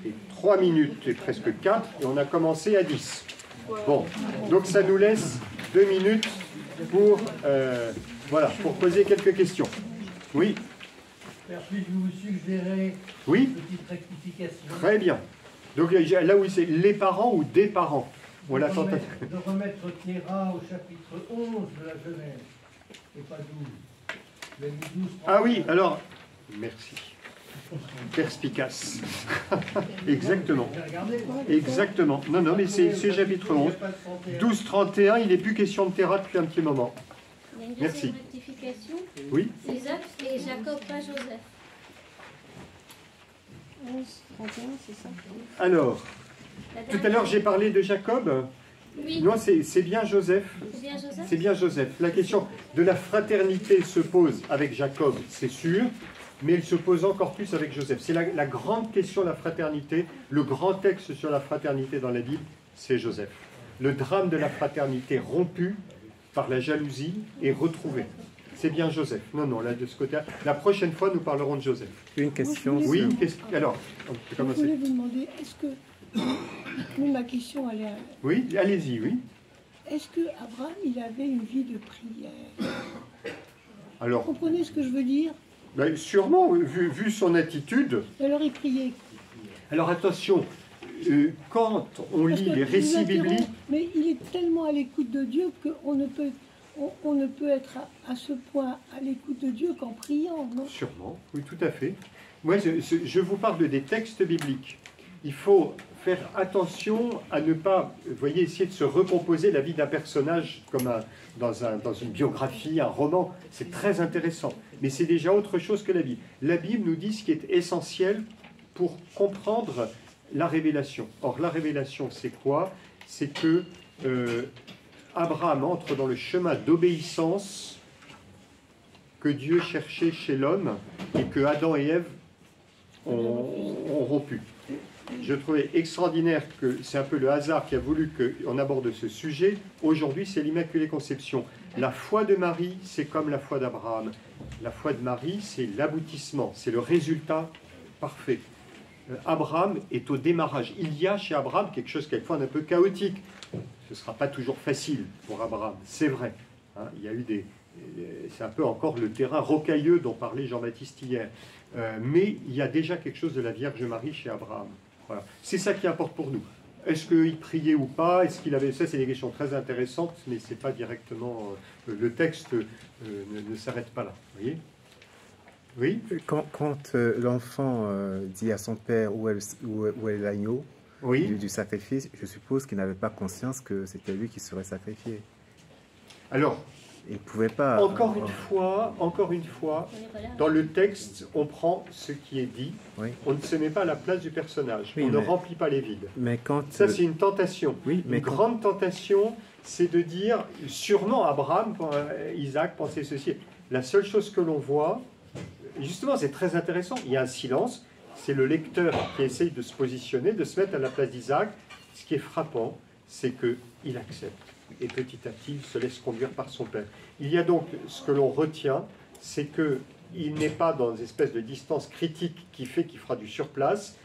et 3 minutes et presque 4, et on a commencé à 10. Bon, donc ça nous laisse 2 minutes pour poser quelques questions. Oui. Père, puis-je vous suggérer Oui. une petite rectification? Très bien. Donc là où c'est les parents ou des parents. On de remettre Théra au chapitre 11 de la Genèse, et pas 12. Mais 12 ah oui, alors, merci. Perspicace. Exactement. Exactement. Non, non, mais c'est chapitre 11. 12-31, il n'est plus question de Théra depuis un petit moment. Il y a une Merci. deuxième rectification. Oui. Isaac et Jacob, pas Joseph. 11, 31, c'est ça? Alors, La tout à dernière- l'heure j'ai parlé de Jacob. Oui, Non, c'est bien Joseph. c'est bien Joseph. C'est bien Joseph. La question de la fraternité se pose avec Jacob, c'est sûr, mais elle se pose encore plus avec Joseph. C'est la grande question de la fraternité. Le grand texte sur la fraternité dans la Bible, c'est Joseph. Le drame de la fraternité rompu par la jalousie est retrouvé. C'est bien Joseph. Non, non, là, de ce côté-là. La prochaine fois, nous parlerons de Joseph. Une question. Oui, sur- alors, on peut Je commencer. voulais vous demander, est-ce que... Mais ma question, elle est... Oui, allez-y, oui. Est-ce que Abraham, il avait une vie de prière? Vous Alors, comprenez ce que je veux dire? ben, sûrement, vu son attitude. Alors il priait. Alors, attention, quand on Parce lit que les je vous récits interromps, bibliques, mais il est tellement à l'écoute de Dieu qu'on ne peut, on ne peut être à ce point à l'écoute de Dieu qu'en priant, non? sûrement, oui, tout à fait. Moi, je vous parle des textes bibliques. Il faut faire attention à ne pas, vous voyez, essayer de se recomposer la vie d'un personnage comme dans une biographie, un roman. C'est très intéressant, mais c'est déjà autre chose que la Bible. La Bible nous dit ce qui est essentiel pour comprendre la révélation. Or, la révélation, c'est quoi? C'est que Abraham entre dans le chemin d'obéissance que Dieu cherchait chez l'homme et que Adam et Ève ont rompu. Je trouvais extraordinaire que c'est un peu le hasard qui a voulu qu'on aborde ce sujet. Aujourd'hui, c'est l'Immaculée Conception. La foi de Marie, c'est comme la foi d'Abraham. La foi de Marie, c'est l'aboutissement, c'est le résultat parfait. Abraham est au démarrage. Il y a chez Abraham quelque chose quelquefois un peu chaotique. Ce ne sera pas toujours facile pour Abraham, c'est vrai. Hein, il y a eu c'est un peu encore le terrain rocailleux dont parlait Jean-Baptiste hier. Mais il y a déjà quelque chose de la Vierge Marie chez Abraham. Voilà. C'est ça qui importe pour nous. Est-ce qu'il priait ou pas? Est-ce qu'il avait... Ça, c'est des questions très intéressantes, mais c'est pas directement... le texte ne s'arrête pas là. Vous voyez? Oui? Quand l'enfant dit à son père où est l'agneau Oui. du sacrifice, je suppose qu'il n'avait pas conscience que c'était lui qui serait sacrifié. Alors, il ne pouvait pas... encore une fois, dans le texte, on prend ce qui est dit, Oui. on ne se met pas à la place du personnage, Oui, on ne mais- remplit pas les vides. Mais quand... Ça, c'est une tentation. Oui, mais Une quand- grande tentation, c'est de dire, sûrement Abraham, Isaac pensait ceci. La seule chose que l'on voit, justement, c'est très intéressant, il y a un silence, c'est le lecteur qui essaye de se positionner, de se mettre à la place d'Isaac. Ce qui est frappant, c'est qu'il accepte. Et petit à petit, il se laisse conduire par son père. Il y a donc, ce que l'on retient, c'est qu'il n'est pas dans une espèce de distance critique qui fait qu'il fera du surplace,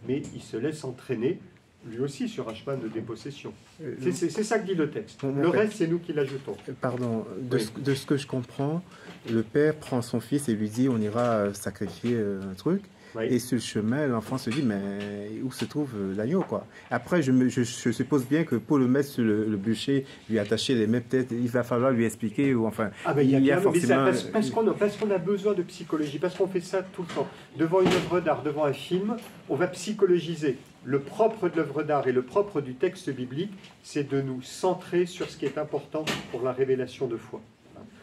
mais il se laisse entraîner, lui aussi, sur un chemin de dépossession. C'est ça que dit le texte. Le reste, c'est nous qui l'ajoutons. Pardon, de, Oui. de ce que je comprends, le père prend son fils et lui dit on ira sacrifier un truc. Oui. Et sur le chemin, l'enfant se dit mais où se trouve l'agneau quoi. Après, je suppose bien que pour le mettre sur le bûcher, lui attacher les mains, peut-être il va falloir lui expliquer ou enfin. Ah ben, il y a bien, mais ça, forcément. parce qu'on a besoin de psychologie, parce qu'on fait ça tout le temps. Devant une œuvre d'art, devant un film, on va psychologiser. Le propre de l'œuvre d'art et le propre du texte biblique, c'est de nous centrer sur ce qui est important pour la révélation de foi.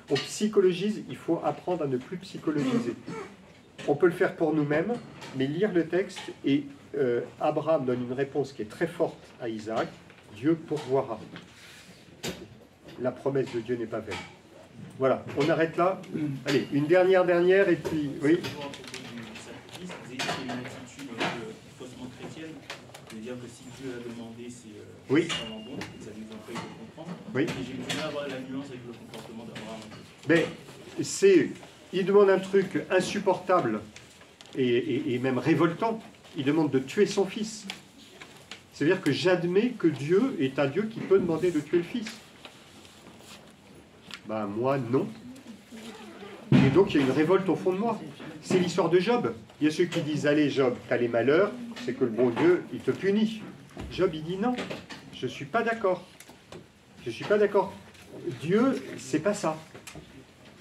On psychologise, il faut apprendre à ne plus psychologiser. On peut le faire pour nous-mêmes, mais lire le texte, et Abraham donne une réponse qui est très forte à Isaac, Dieu pourvoira. La promesse de Dieu n'est pas vaine. Voilà, on arrête là. Allez, une dernière, et puis... Oui. Toujours à propos du sacrifice, vous avez dit qu'il y a une attitude faussement chrétienne. C'est-à-dire que si Dieu a demandé, c'est Oui. vraiment bon, et ça nous empêche de comprendre. Oui. Et j'ai du mal à avoir la nuance avec le comportement d'Abraham. Mais il demande un truc insupportable et même révoltant. Il demande de tuer son fils. C'est-à-dire que j'admets que Dieu est un Dieu qui peut demander de tuer le fils. Ben moi, non. Et donc il y a une révolte au fond de moi. C'est l'histoire de Job. Il y a ceux qui disent, allez Job, t'as les malheurs, c'est que le bon Dieu, il te punit. Job, il dit non, je ne suis pas d'accord. Je ne suis pas d'accord. Dieu, c'est pas ça.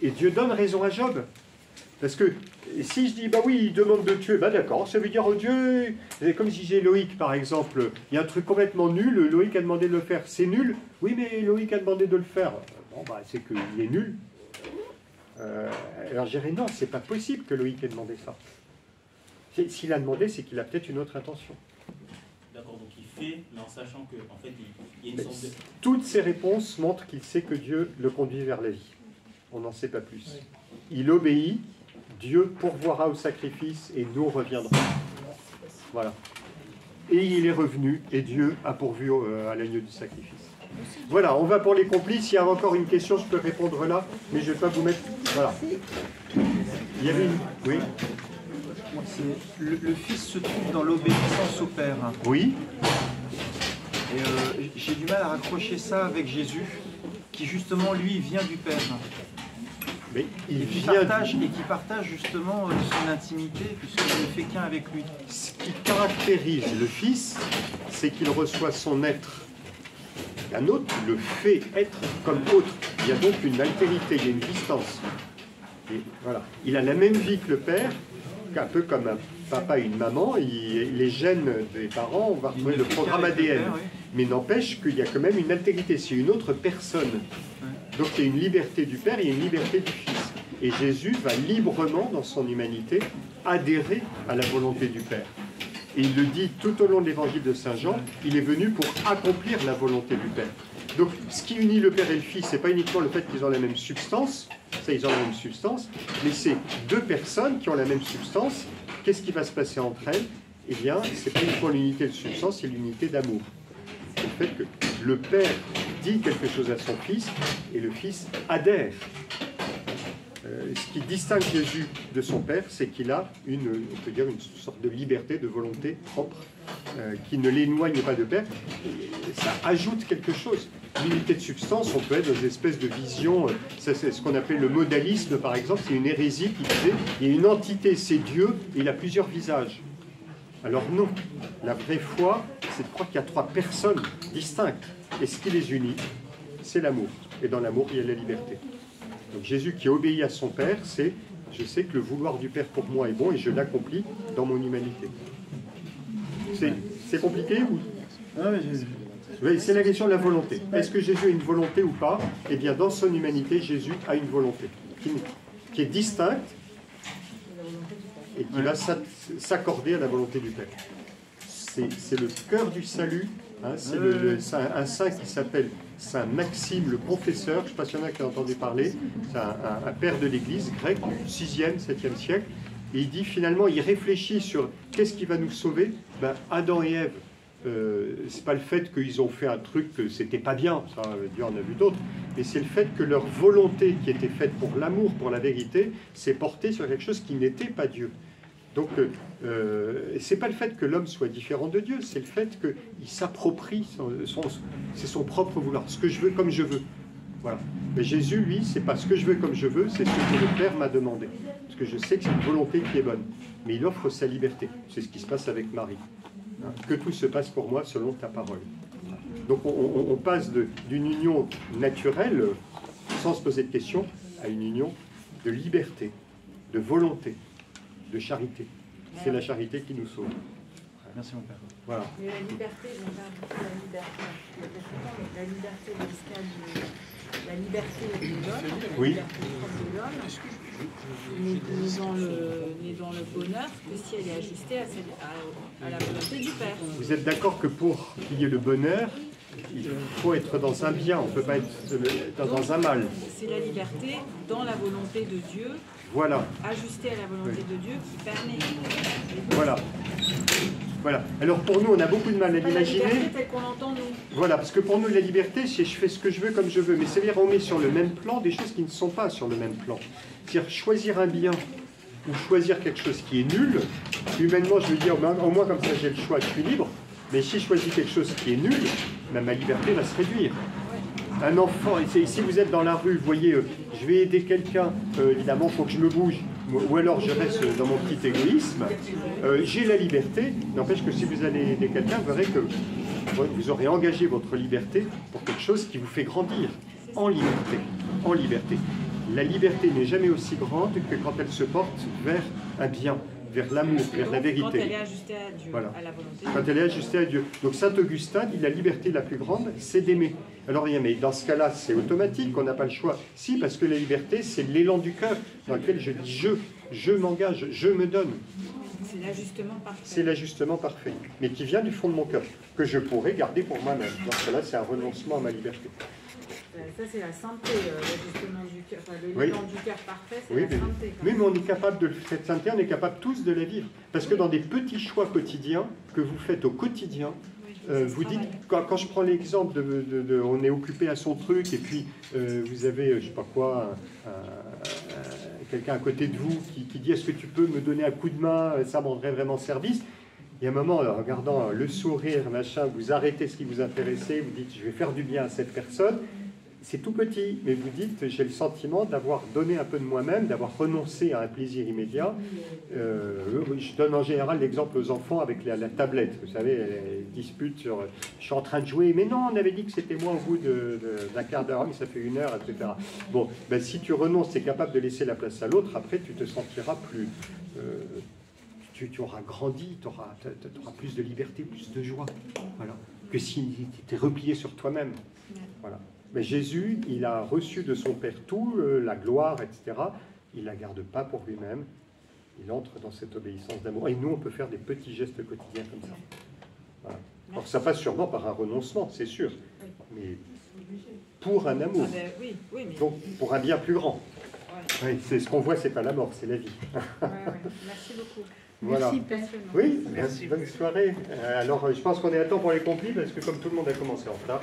Et Dieu donne raison à Job. Parce que si je dis, bah oui, il demande de tuer, bah d'accord, ça veut dire, oh Dieu, comme si j'ai Loïc par exemple, il y a un truc complètement nul, Loïc a demandé de le faire, c'est nul. Oui, mais Loïc a demandé de le faire. Bon, bah c'est qu'il est nul. Alors je dirais, non, c'est pas possible que Loïc ait demandé ça. S'il a demandé, c'est qu'il a peut-être une autre intention. D'accord, donc il fait, mais en sachant qu'en fait, il y a une sorte de... Toutes ces réponses montrent qu'il sait que Dieu le conduit vers la vie. On n'en sait pas plus. Il obéit, Dieu pourvoira au sacrifice et nous reviendrons. Voilà. Et il est revenu et Dieu a pourvu à l'agneau du sacrifice. Voilà, on va pour les complices. S'il y a encore une question, je peux répondre là, mais je ne vais pas vous mettre Voilà. Il y avait une... Oui. Le Fils se trouve dans l'obéissance au Père. Oui. Et j'ai du mal à raccrocher ça avec Jésus, qui justement, lui, vient du Père. Mais il Et qui vient partage justement son intimité, puisqu'il ne fait qu'un avec lui. Ce qui caractérise le Fils, c'est qu'il reçoit son être d'un autre, le fait être comme autre. Il y a donc une altérité, il y a une distance. Et voilà. Il a la même vie que le Père, un peu comme un papa et une maman. Les gènes des parents, on va retrouver le programme ADN. Père, oui. Mais n'empêche qu'il y a quand même une altérité, c'est une autre personne. Donc il y a une liberté du Père, il y a une liberté du Fils. Et Jésus va librement, dans son humanité, adhérer à la volonté du Père. Et il le dit tout au long de l'évangile de Saint Jean, il est venu pour accomplir la volonté du Père. Donc ce qui unit le Père et le Fils, ce n'est pas uniquement le fait qu'ils ont la même substance, ça ils ont la même substance, mais c'est deux personnes qui ont la même substance. Qu'est-ce qui va se passer entre elles? Eh bien, ce n'est pas uniquement l'unité de substance, c'est l'unité d'amour. C'est le fait que le Père dit quelque chose à son Fils et le Fils adhère. Ce qui distingue Jésus de son Père, c'est qu'il a on peut dire une sorte de liberté, de volonté propre, qui ne l'éloigne pas de Père. Et ça ajoute quelque chose. L'unité de substance, on peut être dans une espèce de vision, c'est ce qu'on appelle le modalisme par exemple, c'est une hérésie qui disait il y a une entité, c'est Dieu, et il a plusieurs visages. Alors non, la vraie foi, c'est de croire qu'il y a trois personnes distinctes. Et ce qui les unit, c'est l'amour. Et dans l'amour, il y a la liberté. Donc Jésus qui obéit à son Père, c'est « je sais que le vouloir du Père pour moi est bon et je l'accomplis dans mon humanité ». C'est compliqué ou... C'est la question de la volonté. Est-ce que Jésus a une volonté ou pas? Eh bien, dans son humanité, Jésus a une volonté qui est distincte et qui va s'accorder à la volonté du Père. C'est le cœur du salut. Hein, c'est un saint qui s'appelle Saint Maxime le Confesseur. Je ne sais pas s'il y en a qui ont entendu parler. C'est un père de l'Église grec du 6e, 7e siècle. Et il dit finalement, il réfléchit sur qu'est-ce qui va nous sauver. Ben, Adam et Ève, c'est pas le fait qu'ils ont fait un truc que c'était pas bien, ça Dieu en a vu d'autres, mais c'est le fait que leur volonté qui était faite pour l'amour, pour la vérité, s'est portée sur quelque chose qui n'était pas Dieu. Donc, c'est pas le fait que l'homme soit différent de Dieu, c'est le fait qu'il s'approprie, c'est son propre vouloir, ce que je veux comme je veux. Voilà. Mais Jésus, lui, c'est pas ce que je veux comme je veux, c'est ce que le Père m'a demandé. Parce que je sais que c'est une volonté qui est bonne. Mais il offre sa liberté. C'est ce qui se passe avec Marie. Que tout se passe pour moi selon ta parole. Donc on passe d'une union naturelle, sans se poser de questions, à une union de liberté, de volonté, de charité. C'est la charité qui nous sauve. Merci mon Père. Voilà. Mais la liberté, j'aime pas beaucoup la liberté. La liberté fiscale, la liberté de l'homme, Oui. la liberté propre de l'homme, n'est dans le bonheur que si elle est ajustée à la volonté du Père. Vous êtes d'accord que pour qu'il y ait le bonheur, il faut être dans un bien, on ne peut pas être dans un mal. C'est la liberté dans la volonté de Dieu, Voilà. ajustée à la volonté de Dieu qui permet. Voilà. Voilà. Alors pour nous, on a beaucoup de mal à Pas la l'imaginer. liberté telle qu'on l'entend nous. Voilà, parce que pour nous, la liberté, c'est je fais ce que je veux comme je veux. Mais c'est-à-dire, on met sur le même plan des choses qui ne sont pas sur le même plan. C'est-à-dire, choisir un bien ou choisir quelque chose qui est nul, humainement, je me dis, au moins comme ça, j'ai le choix, je suis libre. Mais si je choisis quelque chose qui est nul, ben, ma liberté va se réduire. Un enfant, si vous êtes dans la rue, vous voyez, je vais aider quelqu'un, évidemment, il faut que je me bouge, ou alors je reste dans mon petit égoïsme, j'ai la liberté, n'empêche que si vous allez aider quelqu'un, vous verrez que vous aurez engagé votre liberté pour quelque chose qui vous fait grandir, en liberté, en liberté. La liberté n'est jamais aussi grande que quand elle se porte vers un bien, vers l'amour, vers la vérité. Quand elle est ajustée à Dieu, voilà. à la volonté. Quand elle est ajustée à Dieu. Donc saint Augustin dit la liberté la plus grande, c'est d'aimer. Alors mais dans ce cas-là, c'est automatique, on n'a pas le choix. Si, parce que la liberté, c'est l'élan du cœur dans lequel je dis je m'engage, je me donne. C'est l'ajustement parfait. C'est l'ajustement parfait, mais qui vient du fond de mon cœur, que je pourrais garder pour moi-même. Dans ce cas-là, c'est un renoncement à ma liberté. Ça, c'est la sainteté, l'ajustement du cœur. Enfin, Oui. l'élan du cœur parfait, c'est Oui, la sainteté. mais on est capable de cette sainteté, on est capable tous de la vivre. Parce que dans des petits choix quotidiens que vous faites au quotidien, vous dites, quand je prends l'exemple on est occupé à son truc, et puis vous avez, je sais pas quoi, quelqu'un à côté de vous qui dit est-ce que tu peux me donner un coup de main, ça me rendrait vraiment service. Il y a un moment, en regardant le sourire, machin, vous arrêtez ce qui vous intéressait, vous dites je vais faire du bien à cette personne. C'est tout petit, mais vous dites j'ai le sentiment d'avoir donné un peu de moi-même, d'avoir renoncé à un plaisir immédiat. Je donne en général l'exemple aux enfants avec la tablette. Vous savez, les disputes sur je suis en train de jouer, mais non, on avait dit que c'était moi au bout d'un quart d'heure, mais ça fait 1 heure, etc. Bon, ben, si tu renonces, tu es capable de laisser la place à l'autre, après tu te sentiras plus. Tu auras grandi, tu auras plus de liberté, plus de joie. Voilà. Que si tu es replié sur toi-même. Voilà. Mais Jésus, il a reçu de son Père tout, la gloire, etc. Il ne la garde pas pour lui-même. Il entre dans cette obéissance d'amour. Et nous, on peut faire des petits gestes quotidiens comme ça. Voilà. Alors ça passe sûrement par un renoncement, c'est sûr. Mais pour un amour. Ah ben, oui, oui, mais... Donc pour un bien plus grand. Ouais. Oui, c'est ce qu'on voit, c'est pas la mort, c'est la vie. Merci beaucoup. Voilà. Merci, Père. Oui, merci, bonne soirée. Alors, je pense qu'on est à temps pour les complis, parce que comme tout le monde a commencé en retard.